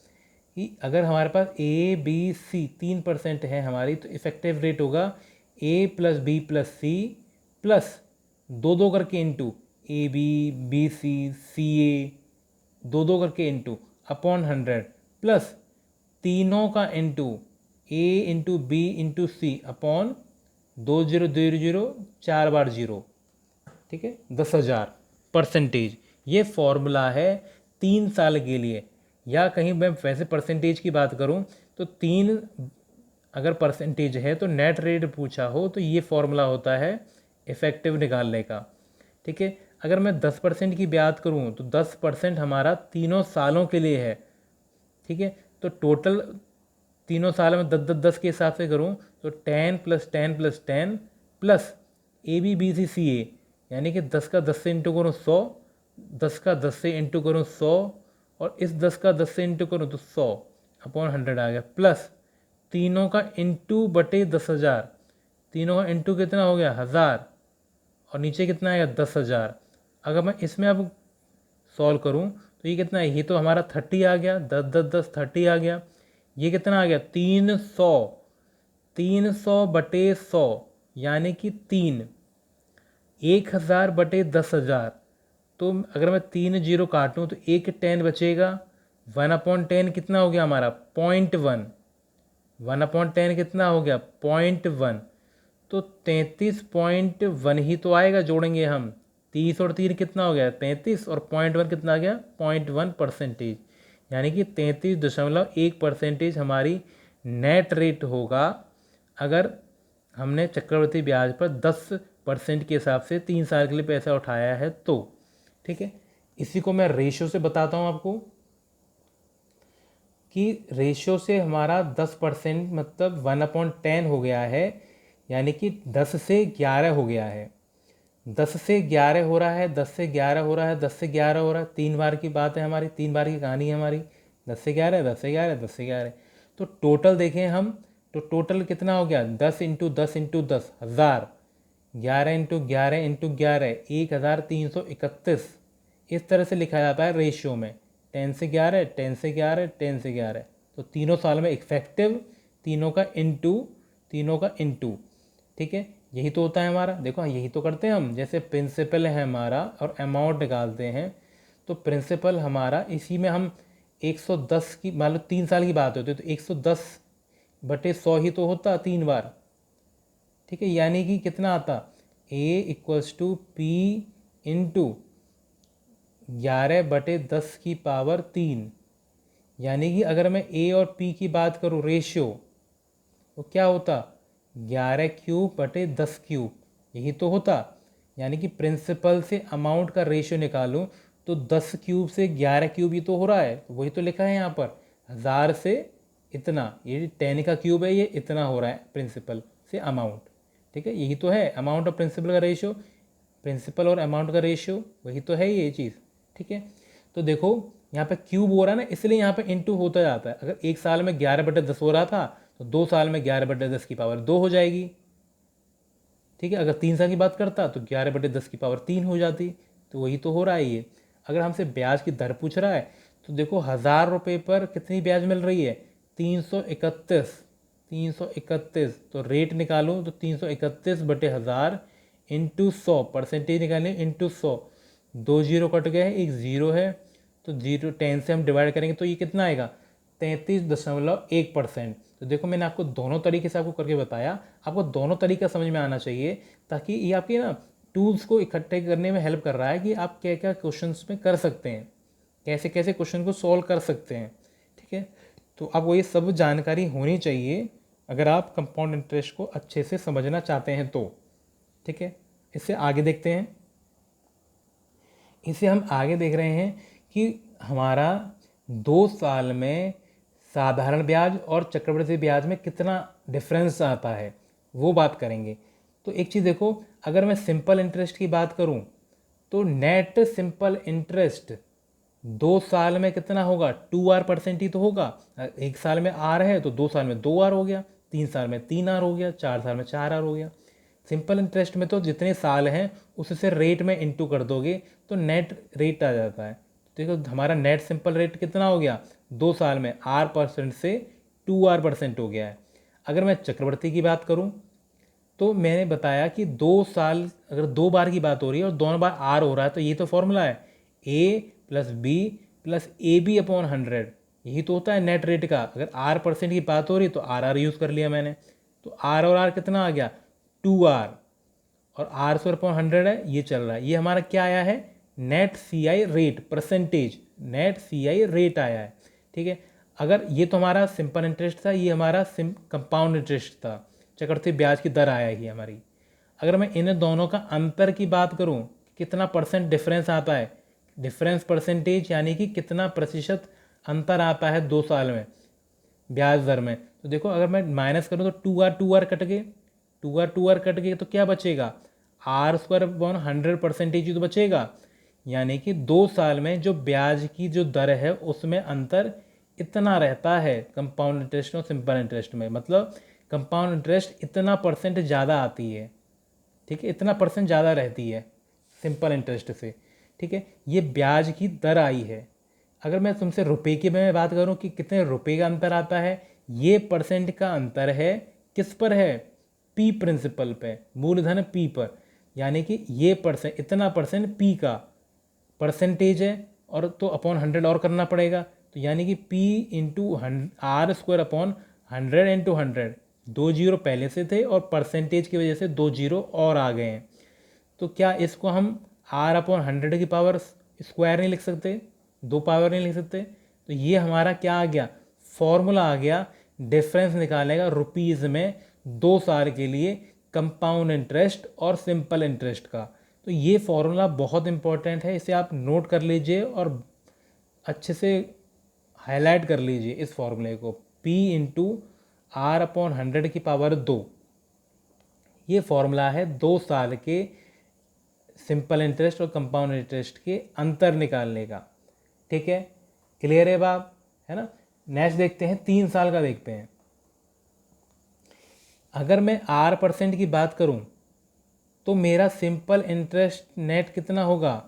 कि अगर हमारे पास ABC 3% है हमारी, तो इफेक्टिव रेट होगा A+B+C प्लस 2 करके इंटू AB, BC, CA 2 करके इंटू अपॉन 100 प्लस तीनों का into A × B × C upon 2000 4 बार 0। ठीक है, 10,000%। ये फॉर्मूला है 3 साल के लिए। या कहीं मैं वैसे परसेंटेज की बात करूं तो 3 अगर परसेंटेज है तो नेट रेट पूछा हो तो ये फॉर्मूला होता है इफेक्टिव निकालने का। ठीक है, अगर मैं 10% की बात करूं तो 10% हमारा तीनों सालों के लिए है। ठीक है, तो टोटल तीनों साल में 10 के हिसाब से करूं तो 10 + 10 + 10 प्लस ABBCCA, यानी कि 10 का 10 से इंटू करूँ 100, 10 का 10 से इंटू करूँ 100, और इस 10 का 10 से इंटू करूँ तो 100 अपॉन 100 आ गया, प्लस तीनों का इंटू बटे 10,000, तीनों का इंटू कितना हो गया 1000, और नीचे कितना आएगा 10,000। अगर मैं इसमें अब सॉल्व करूँ तो ये कितना है, ये तो हमारा 30 आ गया, 10 10 10 30 आ गया। ये कितना आ गया 300, 300/100, यानी कि 1000/10,000। तो अगर मैं 3 0 काटूँ तो एक 10 बचेगा, 1/10 कितना हो गया हमारा 0.1, 1/10 कितना हो गया 0.1, तो 33.1 ही तो आएगा, जोड़ेंगे हम 30 और 3 कितना हो गया 33, और 0.1 कितना आ गया 0.1%, यानी कि 33.1% हमारी नेट रेट होगा अगर हमने चक्रवृद्धि ब्याज पर 10% के हिसाब से 3 साल के लिए पैसा उठाया है तो। ठीक है, इसी को मैं रेशियो से बताता हूँ आपको कि रेशियो से हमारा 10% मतलब 1/10 हो गया है, यानी कि 10 से 11 हो गया है। 10 से 11 हो रहा है, 10 से 11 हो रहा है, 10 से 11 हो रहा है, 3 बार की बात है हमारी, 3 बार की कहानी है हमारी। 10 से 11, 10 से 11, 10 से 11, तो टोटल देखें हम तो टोटल कितना हो गया 10 × 10 × 10 1000, 11 × 11 × 11 1331। इस तरह से लिखा जाता है रेशियो में, 10 से 11, 10 से 11, 10 से 11। तो तीनों साल में इफेक्टिव, तीनों का इंटू। ठीक है, यही तो होता है हमारा। देखो यही तो करते हैं हम, जैसे प्रिंसिपल है हमारा और अमाउंट निकालते हैं, तो प्रिंसिपल हमारा इसी में हम 110 की मान लो 3 साल की बात होती है तो 110/100 ही तो होता 3 बार। ठीक है, यानी कि कितना आता A = P × 11/10⁻3, यानी कि अगर मैं A और P की बात करूँ रेशियो, वो क्या होता, 11 क्यूब बटे 10 क्यूब, यही तो होता। यानी कि प्रिंसिपल से अमाउंट का रेशियो निकालूं तो 10 क्यूब से 11 क्यूब ही तो हो रहा है, तो वही तो लिखा है यहाँ पर, 1000 से इतना, ये 10 का क्यूब है, ये इतना हो रहा है प्रिंसिपल से अमाउंट। ठीक है, यही तो है अमाउंट और प्रिंसिपल का रेशियो, प्रिंसिपल और अमाउंट का रेशियो, वही तो है ये चीज़। ठीक है, तो देखो यहाँ पे क्यूब हो रहा है ना, इसलिए यहाँ पे इंटू होता जाता है। अगर एक साल में 11/10 हो रहा था तो 2 साल में 11/10 की पावर 2 हो जाएगी। ठीक है, अगर 3 साल की बात करता तो 11/10 की पावर 3 हो जाती। तो वही तो हो रहा है ये। अगर हमसे ब्याज की दर पूछ रहा है तो देखो 1000 रुपये पर कितनी ब्याज मिल रही है, 331। 331 तो रेट निकालूं तो 331/1000 इंटू 100, परसेंटेज निकालें इंटू 100, 2 जीरो कट गए हैं, एक ज़ीरो है, तो 10 से हम डिवाइड करेंगे तो ये कितना आएगा, 33.1%। तो देखो मैंने आपको दोनों तरीके से आपको करके बताया, आपको दोनों तरीका समझ में आना चाहिए, ताकि ये आपकी ना टूल्स को इकट्ठे करने में हेल्प कर रहा है कि आप क्या क्या क्वेश्चंस में कर सकते हैं, कैसे कैसे क्वेश्चन को सॉल्व कर सकते हैं। ठीक है, तो आपको ये सब जानकारी होनी चाहिए अगर आप कंपाउंड इंटरेस्ट को अच्छे से समझना चाहते हैं तो। ठीक है, इससे आगे देखते हैं। इसे हम आगे देख रहे हैं कि हमारा 2 साल में साधारण ब्याज और चक्रवृद्धि ब्याज में कितना डिफरेंस आता है, वो बात करेंगे। तो एक चीज़ देखो, अगर मैं सिंपल इंटरेस्ट की बात करूं तो नेट सिंपल इंटरेस्ट 2 साल में कितना होगा, 2R% ही तो होगा। एक साल में आर है तो 2 साल में 2R हो गया, 3 साल में 3R हो गया, 4 साल में 4R हो गया। सिंपल इंटरेस्ट में तो जितने साल हैं उससे रेट में इंटू कर दोगे तो नेट रेट आ जाता है। देखो हमारा नेट सिंपल रेट कितना हो गया, 2 साल में R% से 2R% हो गया है। अगर मैं चक्रवृद्धि की बात करूं तो मैंने बताया कि 2 साल अगर 2 बार की बात हो रही है और दोनों बार आर हो रहा है तो ये तो फॉर्मूला है, A+B+AB/100, यही तो होता है नेट रेट का। अगर R% की बात हो रही है तो RR यूज़ कर लिया मैंने, तो R और R कितना आ गया, 2R, और R/100 है, ये चल रहा है। ये हमारा क्या आया है, net CI rate, percentage net CI rate आया है। ठीक है, अगर ये तो हमारा सिंपल इंटरेस्ट था, ये हमारा कंपाउंड इंटरेस्ट था, चक्रवृद्धि ब्याज की दर आया ही हमारी। अगर मैं इन दोनों का अंतर की बात करूं, कितना परसेंट डिफरेंस आता है, डिफरेंस परसेंटेज यानी कि कितना प्रतिशत अंतर आता है 2 साल में ब्याज दर में, तो देखो अगर मैं माइनस करूं तो 2R कट गए, 2R कट गए तो क्या बचेगा, R/100% ही तो बचेगा। यानी कि 2 साल में जो ब्याज की जो दर है उसमें अंतर इतना रहता है कंपाउंड इंटरेस्ट और सिंपल इंटरेस्ट में, मतलब कंपाउंड इंटरेस्ट इतना परसेंट ज़्यादा आती है। ठीक है, इतना परसेंट ज़्यादा रहती है सिंपल इंटरेस्ट से। ठीक है, ये ब्याज की दर आई है। अगर मैं तुमसे रुपए की में बात करूं कि कितने रुपए का अंतर आता है, ये परसेंट का अंतर है किस पर है, पी प्रिंसिपल पे, मूलधन पी पर। यानी कि ये परसेंट, इतना परसेंट पी का परसेंटेज है, और तो अपॉन 100 और करना पड़ेगा, तो यानी कि P into R² upon 100 into 100, 2 zero पहले से थे और परसेंटेज की वजह से 2 जीरो और आ गए हैं। तो क्या इसको हम R/100 की पावर स्क्वायर नहीं लिख सकते, 2 पावर नहीं लिख सकते। तो ये हमारा क्या आ गया, फॉर्मूला आ गया डिफरेंस निकालने का रुपीज़ में 2 साल के लिए कंपाउंड इंटरेस्ट और सिंपल इंटरेस्ट का। तो ये फॉर्मूला बहुत इंपॉर्टेंट है, इसे आप नोट कर लीजिए और अच्छे से हाईलाइट कर लीजिए इस फॉर्मूले को, P इंटू R/100 की पावर 2। ये फॉर्मूला है 2 साल के सिंपल इंटरेस्ट और कंपाउंड इंटरेस्ट के अंतर निकालने का। ठीक है, क्लियर है बात, है ना। नेक्स्ट देखते हैं, 3 साल का देखते हैं। अगर मैं R% की बात करूं तो मेरा सिंपल इंटरेस्ट नेट कितना होगा,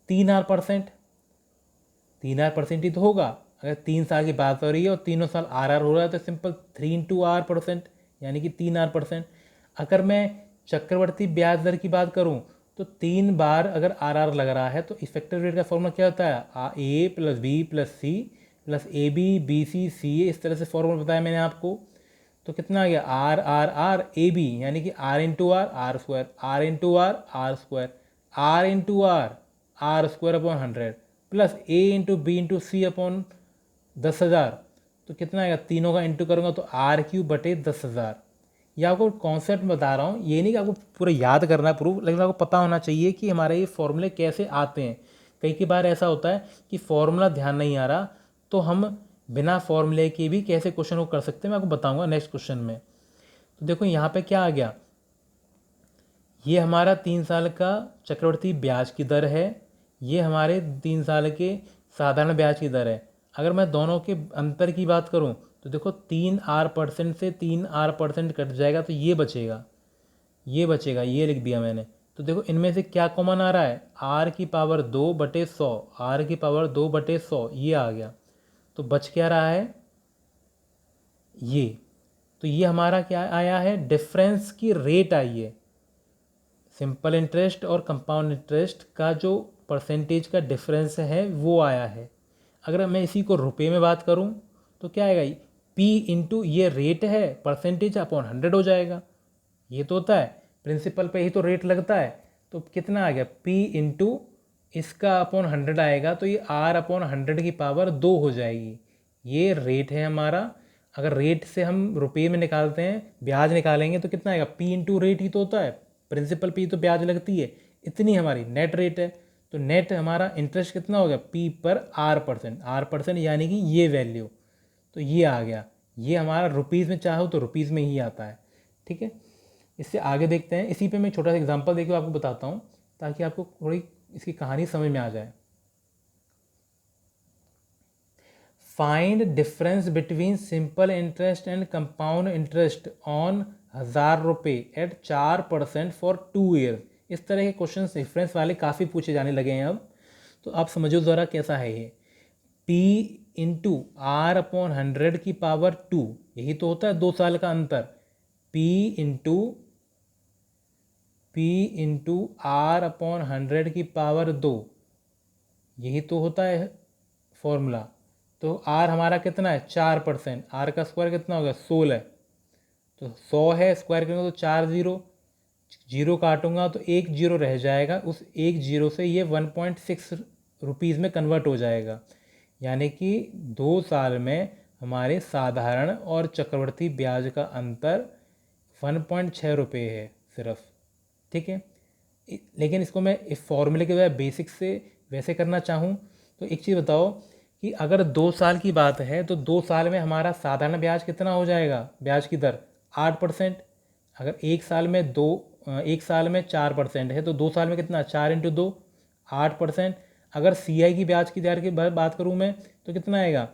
3R%, 3R% ही तो होगा। अगर 3 साल की बात हो रही है और तीनों साल RR हो रहा है तो सिंपल 3 इंटू R% यानी कि 3R%। अगर मैं चक्रवर्ती ब्याज दर की बात करूं तो 3 बार अगर RR लग रहा है तो इफेक्टिव रेट का फॉर्मूला क्या होता है, A+B+C+AB BC CA, इस तरह से फॉर्मूला बताया मैंने आपको। तो कितना आ गया, R यानी कि R into R, R², R into R, R², R into R, R² upon 100, plus A into B into C upon 10,000। तो कितना आएगा, तीनों का इंटू करूँगा तो R³/10,000। ये आपको कॉन्सेप्ट बता रहा हूँ, ये नहीं कि आपको पूरा याद करना है प्रूफ, लेकिन आपको पता होना चाहिए कि हमारे ये फॉर्मूले कैसे आते हैं। कई बार ऐसा होता है कि फॉर्मूला ध्यान नहीं आ रहा, तो हम बिना फॉर्मूले के भी कैसे क्वेश्चन को कर सकते हैं, मैं आपको बताऊंगा नेक्स्ट क्वेश्चन में। तो देखो यहाँ पे क्या आ गया, ये हमारा 3 साल का चक्रवृद्धि ब्याज की दर है, ये हमारे 3 साल के साधारण ब्याज की दर है। अगर मैं दोनों के अंतर की बात करूं तो देखो 3R% से 3R% कट जाएगा तो ये बचेगा, ये बचेगा, ये लिख दिया मैंने। तो देखो इनमें से क्या कॉमन आ रहा है, R⁻²/100, R⁻²/100 ये आ गया। तो बच क्या रहा है ये, तो ये हमारा क्या आया है, डिफरेंस की रेट आई है। सिंपल इंटरेस्ट और कंपाउंड इंटरेस्ट का जो परसेंटेज का डिफरेंस है वो आया है। अगर मैं इसी को रुपए में बात करूं तो क्या आएगा, P इंटू ये रेट है, परसेंटेज अपॉन 100 हो जाएगा। ये तो होता है प्रिंसिपल पे ही तो रेट लगता है, तो कितना आ गया, P इंटू इसका अपॉन 100 आएगा, तो ये R/100² हो जाएगी। ये रेट है हमारा। अगर रेट से हम रुपये में निकालते हैं, ब्याज निकालेंगे तो कितना आएगा, P इंटू रेट ही तो होता है, प्रिंसिपल पे ही तो ब्याज लगती है, इतनी हमारी नेट रेट है। तो नेट हमारा इंटरेस्ट कितना हो गया, P/R%, R% यानी कि ये वैल्यू, तो ये आ गया। ये हमारा रुपीज़ में चाहो तो रुपीज़ में ही आता है। ठीक है, इससे आगे देखते हैं। इसी पे मैं छोटा सा एग्जांपल देके आपको बताता हूँ ताकि आपको थोड़ी इसकी कहानी समझ में आ जाए। Find difference between simple interest and compound interest on 1000 रुपये एट 4% फॉर 2 ईयर। इस तरह के क्वेश्चन डिफरेंस वाले काफ़ी पूछे जाने लगे हैं अब, तो आप समझो ज़रा कैसा है ये। P इंटू R/100², यही तो होता है 2 साल का अंतर। P इंटू R/100², यही तो होता है फॉर्मूला। तो R हमारा कितना है, 4%, R का स्क्वायर कितना हो गया, 16। तो 100 है, स्क्वायर करेंगे तो 4 जीरो, जीरो काटूंगा तो 1 जीरो रह जाएगा, उस 1 जीरो से ये 1.6 रुपीज़ में कन्वर्ट हो जाएगा। यानी कि 2 साल में हमारे साधारण और चक्रवृद्धि ब्याज का अंतर 1.6 रुपये है सिर्फ। ठीक है, लेकिन इसको मैं इस फॉर्मूले के बजाय बेसिक से वैसे करना चाहूँ तो एक चीज़ बताओ कि अगर 2 साल की बात है तो 2 साल में हमारा साधारण ब्याज कितना हो जाएगा, ब्याज की दर 8%। अगर 1 साल में 4% है तो 2 साल में कितना, 4 इंटू 2, 8%। अगर CI की ब्याज की दर की बात करूँ मैं तो कितना आएगा,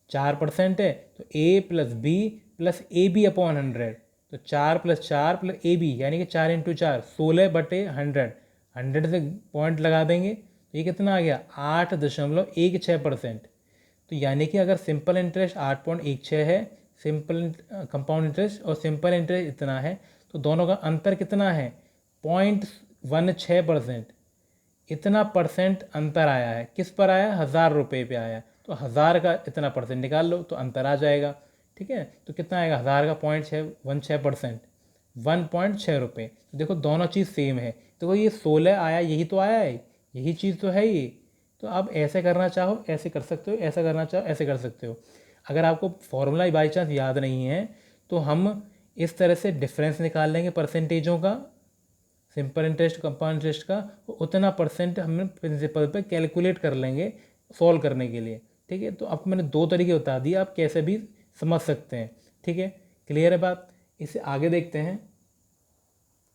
4% है तो A+B+AB/100, तो 4+4+AB यानी कि 4 इंटू 4, 16/100, 100 से पॉइंट लगा देंगे तो ये कितना आ गया, 8.16%। तो यानी कि अगर सिंपल इंटरेस्ट 8.16 है, सिंपल कंपाउंड इंटरेस्ट और सिंपल इंटरेस्ट इतना है, तो दोनों का अंतर कितना है, 0.16%। इतना परसेंट अंतर आया है, किस पर आया, 1000 रुपये पे आया। तो 1000 का इतना परसेंट निकाल लो तो अंतर आ जाएगा। ठीक है, तो कितना आएगा, 1000 का 0.16%, 1.6 रुपये। तो देखो दोनों चीज़ सेम है। देखो ये 16 आया, यही तो आया है, यही चीज़ तो है ये। तो आप ऐसे करना चाहो ऐसे कर सकते हो, ऐसा करना चाहो ऐसे कर सकते हो। अगर आपको फॉर्मूला बाई चांस याद नहीं है तो हम इस तरह से डिफरेंस निकाल लेंगे परसेंटेजों का, सिंपल इंटरेस्ट कंपाउंड इंटरेस्ट का, उतना परसेंट हम प्रिंसिपल पे कैलकुलेट कर लेंगे सॉल्व करने के लिए। ठीक है, तो आपको मैंने 2 तरीके बता दिए, आप कैसे भी समझ सकते हैं। ठीक है, क्लियर है बात। इससे आगे देखते हैं।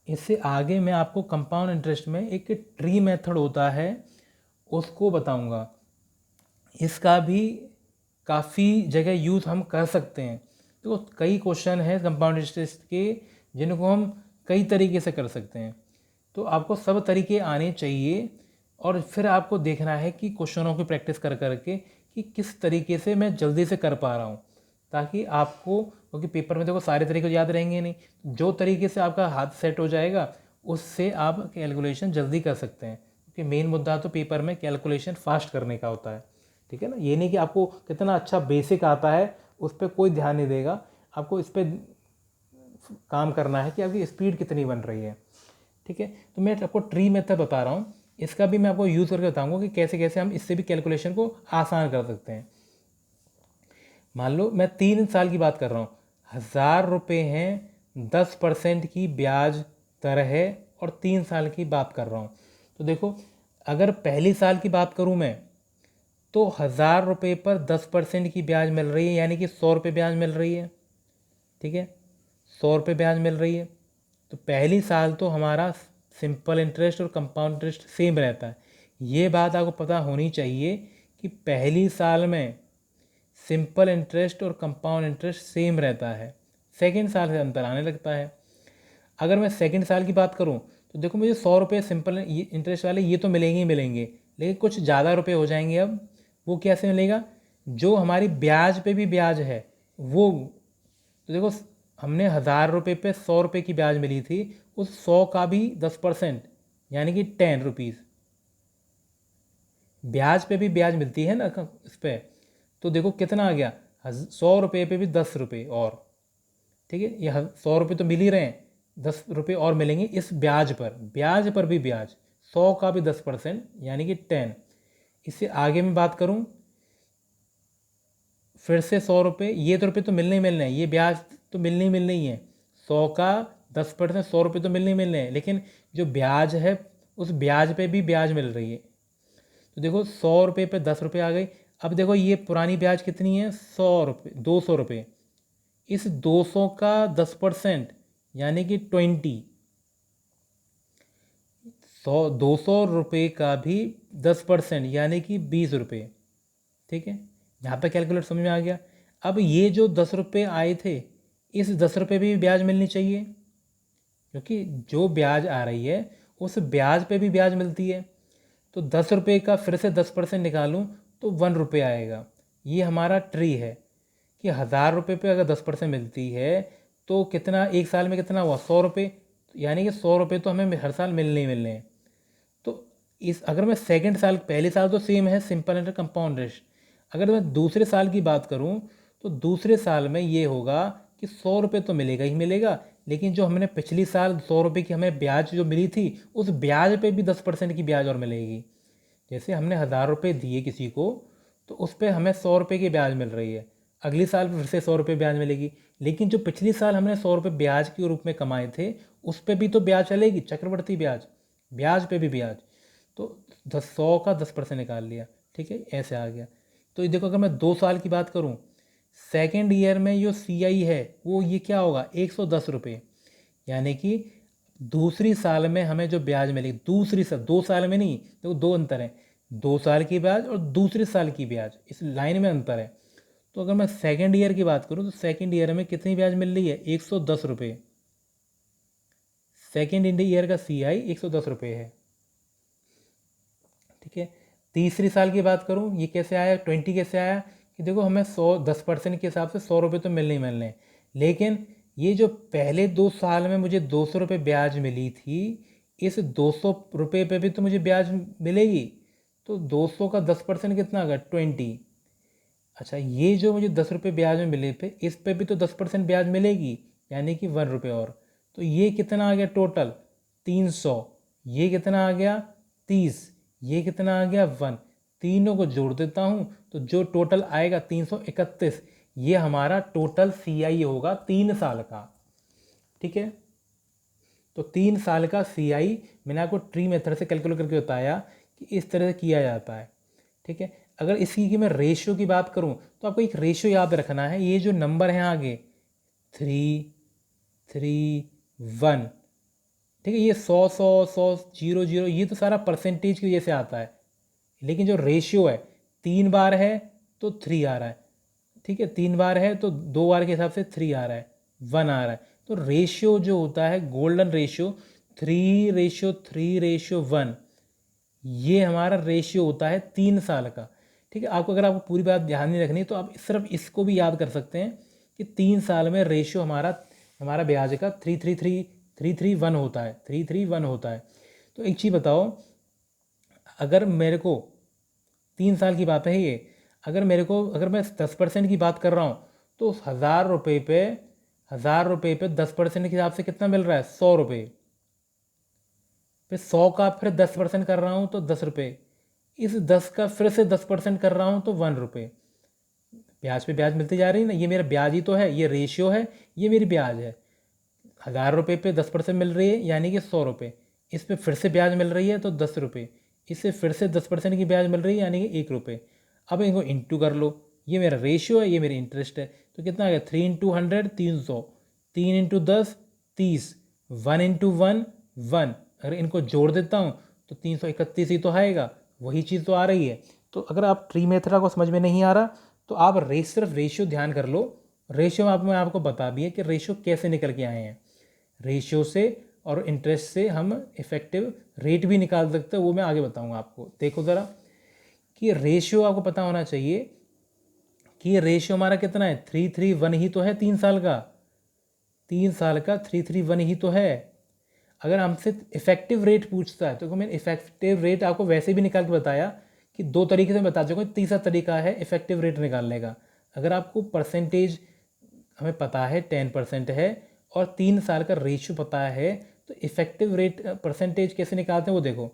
इससे आगे मैं आपको कंपाउंड इंटरेस्ट में एक ट्री मेथड होता है उसको बताऊंगा। इसका भी काफ़ी जगह यूज़ हम कर सकते हैं। तो कई क्वेश्चन हैं कंपाउंड इंटरेस्ट के जिनको हम कई तरीके से कर सकते हैं, तो आपको सब तरीके आने चाहिए और फिर आपको देखना है कि क्वेश्चनों की प्रैक्टिस कर करके कि किस तरीके से मैं जल्दी से कर पा रहा हूँ, ताकि आपको, क्योंकि पेपर में देखो सारे तरीके याद रहेंगे नहीं, जो तरीके से आपका हाथ सेट हो जाएगा उससे आप कैलकुलेशन जल्दी कर सकते हैं। क्योंकि मेन मुद्दा तो पेपर में कैलकुलेशन फास्ट करने का होता है। ठीक है ना, ये नहीं कि आपको कितना अच्छा बेसिक आता है उस पर कोई ध्यान नहीं देगा, आपको इस पर काम करना है कि आपकी स्पीड कितनी बन रही है। ठीक है, तो मैं आपको ट्री मेथड बता रहा हूँ, इसका भी मैं आपको यूज़ करके बताऊँगा कि कैसे कैसे हम इससे भी कैलकुलेशन को आसान कर सकते हैं। मान लो मैं 3 साल की बात कर रहा हूँ, 1,000 रुपये हैं, 10% की ब्याज दर है और 3 साल की बात कर रहा हूँ। तो देखो, अगर पहली साल की बात करूँ मैं, तो 1,000 रुपये पर 10% की ब्याज मिल रही है, यानी कि 100 रुपये ब्याज मिल रही है। ठीक है, 100 रुपये ब्याज मिल रही है। तो पहली साल तो हमारा सिंपल इंटरेस्ट और कंपाउंड इंटरेस्ट सेम रहता है। ये बात आपको पता होनी चाहिए कि पहली साल में सिंपल इंटरेस्ट और कंपाउंड इंटरेस्ट सेम रहता है, सेकेंड साल से अंतर आने लगता है। अगर मैं सेकेंड साल की बात करूं, तो देखो मुझे 100 रुपये सिंपल इंटरेस्ट वाले ये तो मिलेंगे ही मिलेंगे, लेकिन कुछ ज़्यादा रुपये हो जाएंगे। अब वो कैसे मिलेगा? जो हमारी ब्याज पे भी ब्याज है वो, तो देखो हमने 1,000 रुपये पे 100 रुपये की ब्याज मिली थी, उस 100 का भी 10%, यानी कि 10 रुपीज़ ब्याज पे भी ब्याज मिलती है ना इस पर। तो देखो कितना आ गया, 100 रुपये पे भी 10 रुपये और। ठीक है, ये 100 रुपये तो मिल ही रहे हैं, 10 रुपये और मिलेंगे इस ब्याज पर भी ब्याज, 100 का भी 10%, यानी कि 10। इससे आगे मैं बात करूं, फिर से 100 रुपये, ये तो रुपये तो मिलने ही मिलने हैं, ये ब्याज तो मिलने ही मिलने ही है। 100 का 10%, 100 रुपये तो मिलने ही मिलने हैं, लेकिन जो ब्याज है उस ब्याज पे भी ब्याज मिल रही है। तो देखो 100 रुपये पे 10 रुपये आ गई। अब देखो ये पुरानी ब्याज कितनी है, 100 रुपये, 200 रुपये। इस 200 का 10%, यानी कि 20, 200 रुपये का भी 10%, यानी कि 20 रुपये। ठीक है, यहाँ पे कैलकुलेट समझ में आ गया। अब ये जो 10 रुपये आए थे, इस 10 रुपये भी ब्याज मिलनी चाहिए, क्योंकि जो ब्याज आ रही है उस ब्याज पे भी ब्याज मिलती है। तो 10 रुपये का फिर से 10% निकालूं तो 1 रुपये आएगा। ये हमारा ट्री है कि 1,000 रुपये पे अगर 10% मिलती है तो कितना, एक साल में कितना हुआ, 100 रुपये, यानी कि 100 रुपये तो हमें हर साल मिलने ही मिलने हैं। तो इस, अगर मैं सेकेंड साल, पहले साल तो सेम है सिंपल इंटरेस्ट कंपाउंड इंटरेस्ट, अगर मैं दूसरे साल की बात करूं, तो दूसरे साल में ये होगा कि 100 रुपये तो मिलेगा ही मिलेगा, लेकिन जो हमने पिछली साल 100 रुपये की हमें ब्याज जो मिली थी, उस ब्याज पे भी 10% की ब्याज और मिलेगी। जैसे हमने 1,000 रुपये दिए किसी को, तो उस पर हमें 100 रुपये की ब्याज मिल रही है, अगली साल फिर से 100 रुपये ब्याज मिलेगी, लेकिन जो पिछली साल हमने 100 रुपये ब्याज के रूप में कमाए थे, उस पर भी तो ब्याज चलेगी, चक्रवर्ती ब्याज, ब्याज पे भी ब्याज। तो 100 का 10% निकाल लिया। ठीक है, ऐसे आ गया। तो ये देखो, अगर मैं 2 साल की बात करूं, सेकेंड ईयर में जो CI है वो ये क्या होगा, 110 रुपये, यानी कि दूसरी साल में हमें जो ब्याज मिलेगी, दूसरी साल, 2 साल में नहीं, देखो दो अंतर है, 2 साल की ब्याज और दूसरे साल की ब्याज, इस लाइन में अंतर है। तो अगर मैं सेकेंड ईयर की बात करूं, तो सेकेंड ईयर में कितनी ब्याज मिल रही है, 110 रुपये। सेकेंड ईयर का CI 110 रुपये है। ठीक है, तीसरी साल की बात करूं, ये कैसे आया, 20 कैसे आया, कि देखो हमें 10% के हिसाब से 100 रुपये तो मिलने ही मिलने हैं, लेकिन ये जो पहले 2 साल में मुझे 200 रुपये ब्याज मिली थी, इस 200 रुपये पे भी तो मुझे ब्याज मिलेगी। तो 200 का 10% कितना आ गया, 20। अच्छा, ये जो मुझे 10 रुपये ब्याज में मिले थे, इस पे भी तो 10% ब्याज मिलेगी, यानी कि 1 रुपये और। तो ये कितना आ गया टोटल, 300। ये कितना आ गया, 30। ये कितना आ गया, 1। तीनों को जोड़ देता हूँ तो जो टोटल आएगा 331। ये हमारा टोटल CI होगा 3 साल का। ठीक है, तो 3 साल का CI मैंने आपको ट्री मेथड से कैलकुलेट करके बताया कि इस तरह से किया जाता है। ठीक है, अगर इसकी की मैं रेशियो की बात करूं, तो आपको एक रेशियो याद रखना है, ये जो नंबर है आगे 3, 3, 1, ठीक है, ये 100, 100, 100, 0, 0, ये तो सारा परसेंटेज की वजह से आता है, लेकिन जो रेशियो है, 3 बार है तो 3 आ रहा है। ठीक है, 3 बार है तो 2 बार के हिसाब से 3 आ रहा है, 1 आ रहा है। तो रेशियो जो होता है गोल्डन रेशियो, 3:3:1, ये हमारा रेशियो होता है 3 साल का। ठीक है, आपको अगर आपको पूरी बात ध्यान नहीं रखनी तो आप सिर्फ इसको भी याद कर सकते हैं कि 3 साल में रेशियो हमारा हमारा ब्याज का 3:3:1 होता है, 3:3:1 होता है। तो एक चीज़ बताओ, अगर मेरे को 3 साल की बात है ये, अगर मैं 10% की बात कर रहा हूँ, तो 1,000 रुपये पे 10% के हिसाब से कितना मिल रहा है, 100 रुपये। फिर 100 का फिर 10% कर रहा हूँ तो 10 रुपये, इस 10 का फिर से 10% कर रहा हूँ तो 1 रुपये। ब्याज पे ब्याज मिलती जा रही है ना, ये मेरा ब्याज ही तो है, ये रेशियो है, ये मेरी ब्याज है। 1000 रुपये पे 10% मिल रही है यानी कि 100 रुपये, इस पर फिर से ब्याज मिल रही है तो 10 रुपये, इससे फिर से 10% की ब्याज मिल रही है यानी कि 1 रुपये। अब इनको इंटू कर लो, ये मेरा रेशियो है, ये मेरी इंटरेस्ट है, तो कितना आ गया 3 इंटू 100 300, 3 इंटू 10 30, 1 इंटू 1 1। अगर इनको जोड़ देता हूँ तो 331 ही तो आएगा, वही चीज़ तो आ रही है। तो अगर आप ट्री मेथड को समझ में नहीं आ रहा तो आप सिर्फ रेशियो ध्यान कर लो। रेशियो में आपको बता भी है कि रेशियो कैसे निकल के आए हैं। रेशियो से और इंटरेस्ट से हम इफ़ेक्टिव रेट भी निकाल सकते हैं, वो मैं आगे बताऊंगा आपको। देखो ज़रा कि रेशियो आपको पता होना चाहिए कि ये रेशियो हमारा कितना है, 331 ही तो है 3 साल का, 3 साल का 331 ही तो है। अगर हमसे इफेक्टिव रेट पूछता है तो मैंने इफेक्टिव रेट आपको वैसे भी निकाल के बताया कि 2 तरीके से बता चुका हूँ, तीसरा तरीका है इफेक्टिव रेट निकालने का। अगर आपको परसेंटेज हमें पता है 10% है और 3 साल का रेशियो पता है तो इफेक्टिव रेट परसेंटेज कैसे निकालते हैं वो देखो।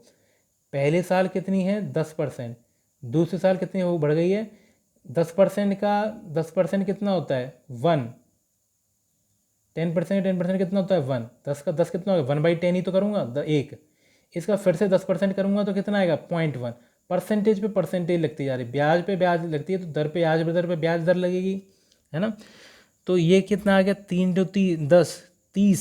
पहले साल कितनी है 10%, दूसरे साल कितनी वो बढ़ गई है 10% का 10% कितना होता है 1, 10% कितना होता है 1, 10 का 10 कितना होगा 1/10 ही तो करूँगा 1, इसका फिर से 10% करूँगा तो कितना आएगा 0.1। परसेंटेज पे परसेंटेज लगती जा रही, ब्याज पे ब्याज लगती है तो दर पे दर पे ब्याज दर लगेगी, है ना। तो ये कितना आ गया 3 इंटू 10 30,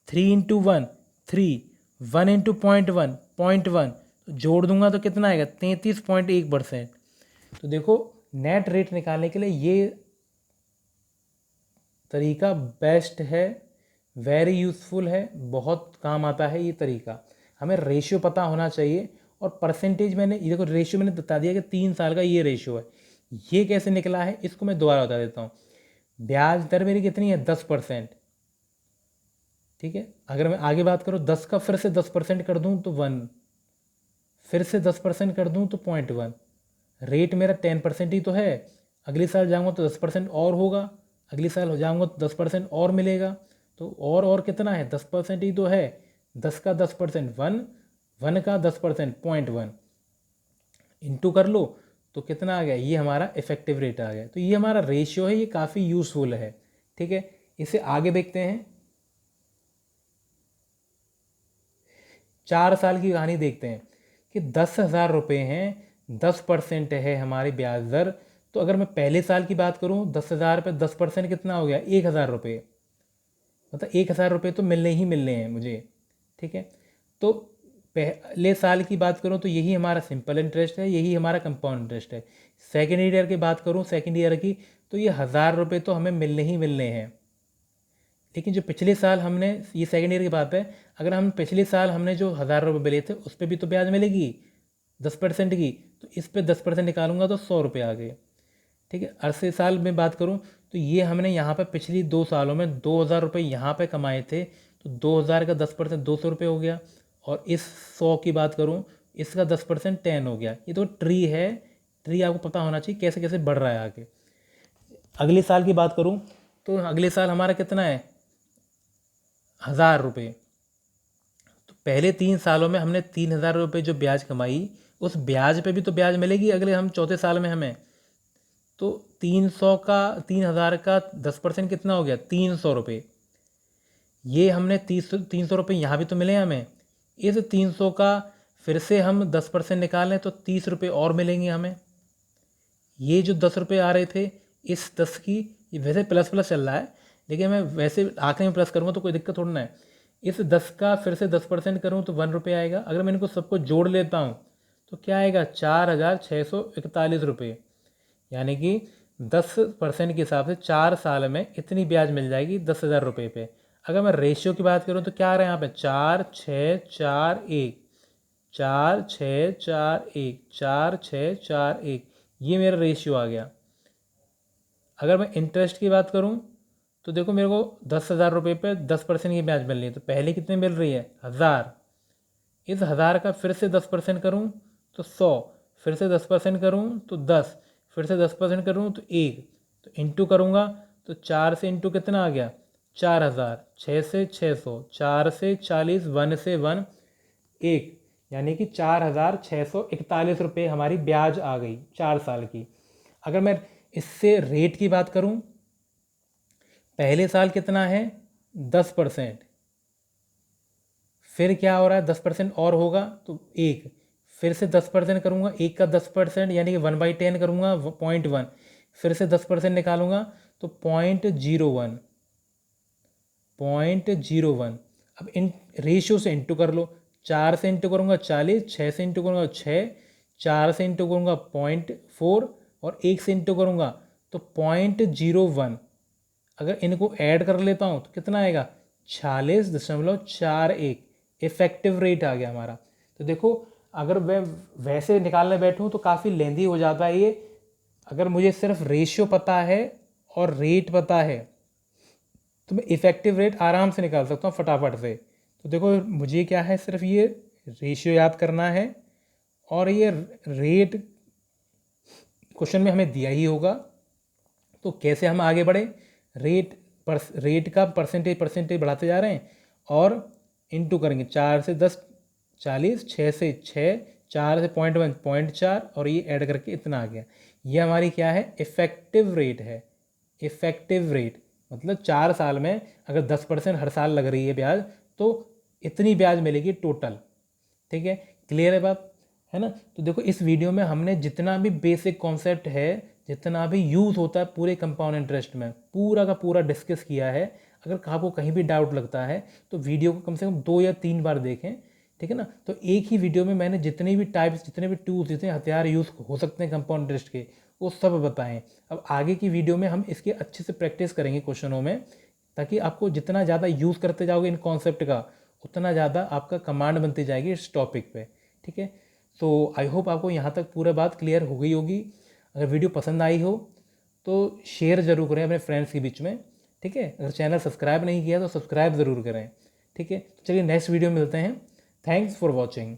3 इंटू 1 3, 1 इंटू 0.1 जोड़ दूंगा तो कितना आएगा 33.1%। तो देखो नेट रेट निकालने के लिए ये तरीका बेस्ट है, वेरी यूज़फुल है, बहुत काम आता है ये तरीका। हमें रेशियो पता होना चाहिए और परसेंटेज मैंने ये देखो रेशियो मैंने बता दिया कि 3 साल का ये रेशियो है। ये कैसे निकला है इसको मैं दोबारा बता देता हूँ। ब्याज दर मेरी कितनी है 10%, ठीक है। अगर मैं आगे बात करूँ 10 का फिर से 10% कर दूँ तो 1, फिर से 10% कर दूँ तो 0.1। रेट मेरा 10% ही तो है, अगले साल जाऊँगा तो 10% और होगा, अगले साल हो जाऊँगा तो 10% और मिलेगा। तो और कितना है 10% ही तो है, 10 का 10% 1, 1 का 10% 0.1 इंटू कर लो तो कितना आ गया, ये हमारा इफेक्टिव रेट आ गया। तो ये हमारा रेशियो है, ये काफ़ी यूज़फुल है, ठीक है। इसे आगे देखते हैं, 4 साल की कहानी देखते हैं कि 10,000 रुपये हैं, 10% है हमारी ब्याज दर। तो अगर मैं पहले साल की बात करूं 10,000 पे 10% कितना हो गया 1,000 रुपये, मतलब 1,000 रुपये तो मिलने ही मिलने हैं मुझे, ठीक है। तो पहले साल की बात करूं तो यही हमारा सिंपल इंटरेस्ट है, यही हमारा कंपाउंड इंटरेस्ट है। सेकेंड ईयर की बात करूं सेकेंड ईयर की तो ये 1,000 रुपये तो हमें मिलने ही मिलने हैं। लेकिन जो पिछले साल हमने, ये सेकेंड ईयर की बात है, अगर हम पिछले साल हमने जो 1,000 रुपये मिले थे उस पर भी तो ब्याज मिलेगी 10% की, तो इस पर 10% निकालूंगा तो 100 रुपये आ गए, ठीक है। अगले साल में बात करूं तो ये हमने यहाँ पर पिछली 2 सालों में 2,000 रुपये यहाँ पे कमाए थे, तो 2,000 का 10% 200 रुपये हो गया। और इस 100 की बात करूँ इसका 10% 10 हो गया। ये तो ट्री है, ट्री आपको पता होना चाहिए कैसे कैसे बढ़ रहा है आगे। अगले साल की बात करूँ तो अगले साल हमारा कितना है 1,000 रुपये। तो पहले 3 सालों में हमने 3,000 रुपये जो ब्याज कमाई, उस ब्याज पे भी तो ब्याज मिलेगी अगले हम चौथे साल में हमें। तो 300 का 3,000 का 10% कितना हो गया 300 रुपये। ये हमने 300 रुपये यहाँ भी तो मिले हमें, इस 300 का फिर से हम 10% निकालें तो 30 रुपये और मिलेंगे हमें। ये जो 10 रुपये आ रहे थे इस 10 की, ये वैसे प्लस प्लस चल रहा है लेकिन मैं वैसे आखिरी में प्लस करूँगा तो कोई दिक्कत थोड़ा ना है। इस 10 का फिर से 10% करूँ तो 1 रुपये आएगा। अगर मैं इनको सबको जोड़ लेता हूँ तो क्या आएगा 4,641 रुपये, यानी कि 10% के हिसाब से 4 साल में इतनी ब्याज मिल जाएगी 10,000 रुपये पे। अगर मैं रेशियो की बात करूँ तो क्या आ रहा है यहाँ पे 4 6 4 1, 4 6 4 1, 4 6 4 1, ये मेरा रेशियो आ गया। अगर मैं इंटरेस्ट की बात करूँ तो देखो मेरे को 10,000 रुपये पे 10% की ब्याज मिल रही है, तो पहले कितनी मिल रही है 1,000, इस 1,000 का फिर से 10% करूँ तो 100, फिर से 10% करूँ तो 10, फिर से 10% करूँ तो 1, तो इंटू करूँगा तो 4 से इंटू कितना आ गया 4,000, 6 से 600, 4 से 40, 1 से 1 1, यानी कि 4,641 रुपये हमारी ब्याज आ गई 4 साल की। अगर मैं इससे रेट की बात करूं, पहले साल कितना है 10%, फिर क्या हो रहा है 10% और होगा तो एक, फिर से 10% करूँगा, एक का 10% यानी कि 1/10 करूँगा 0.1, फिर से 10% निकालूंगा तो 0.01, 0.01। अब इन रेशियो से इंटू कर लो, 4 से इंटू करूँगा 40, 6 से इंटू करूँगा 6, 4 से इंटू करूँगा 0.4 और 1 से इंटू करूँगा तो 0.01। अगर इनको ऐड कर लेता हूँ तो कितना आएगा 46.41, इफेक्टिव रेट आ गया हमारा। तो देखो अगर मैं वैसे निकालने बैठूँ तो काफ़ी लेंदी हो जाता है ये, अगर मुझे सिर्फ रेशियो पता है और रेट पता है तो मैं इफ़ेक्टिव रेट आराम से निकाल सकता हूँ फटाफट से। तो देखो मुझे क्या है, सिर्फ ये रेशियो याद करना है और ये रेट क्वेश्चन में हमें दिया ही होगा। तो कैसे हम आगे बढ़े, रेट का परसेंटेज बढ़ाते जा रहे हैं और इनटू करेंगे, 4 से 10 40, 6 से 6, 4 से 0.1 0.4 और ये ऐड करके इतना आ गया। ये हमारी क्या है इफ़ेक्टिव रेट है। इफ़ेक्टिव रेट मतलब 4 साल में अगर 10% हर साल लग रही है ब्याज तो इतनी ब्याज मिलेगी टोटल। ठीक है, क्लियर है बात, है ना। तो देखो इस वीडियो में हमने जितना भी बेसिक कॉन्सेप्ट है, जितना भी यूज़ होता है पूरे कंपाउंड इंटरेस्ट में, पूरा का पूरा डिस्कस किया है। अगर आपको कहीं भी डाउट लगता है तो वीडियो को कम से कम 2 या 3 बार देखें, ठीक है ना। तो एक ही वीडियो में मैंने जितने भी टाइप्स, जितने भी टूल्स, जितने हथियार यूज़ हो सकते हैं कंपाउंड इंटरेस्ट के, वो सब बताएं। अब आगे की वीडियो में हम इसकी अच्छे से प्रैक्टिस करेंगे क्वेश्चनों में, ताकि आपको जितना ज़्यादा यूज़ करते जाओगे इन कॉन्सेप्ट का उतना ज़्यादा आपका कमांड बनती जाएगी इस टॉपिक पे। ठीक है, तो आई होप आपको यहाँ तक पूरा बात क्लियर हो गई होगी। अगर वीडियो पसंद आई हो तो शेयर ज़रूर करें अपने फ्रेंड्स के बीच में। ठीक है, अगर चैनल सब्सक्राइब नहीं किया तो सब्सक्राइब ज़रूर करें। ठीक है, तो चलिए नेक्स्ट वीडियो में मिलते हैं। Thanks for watching.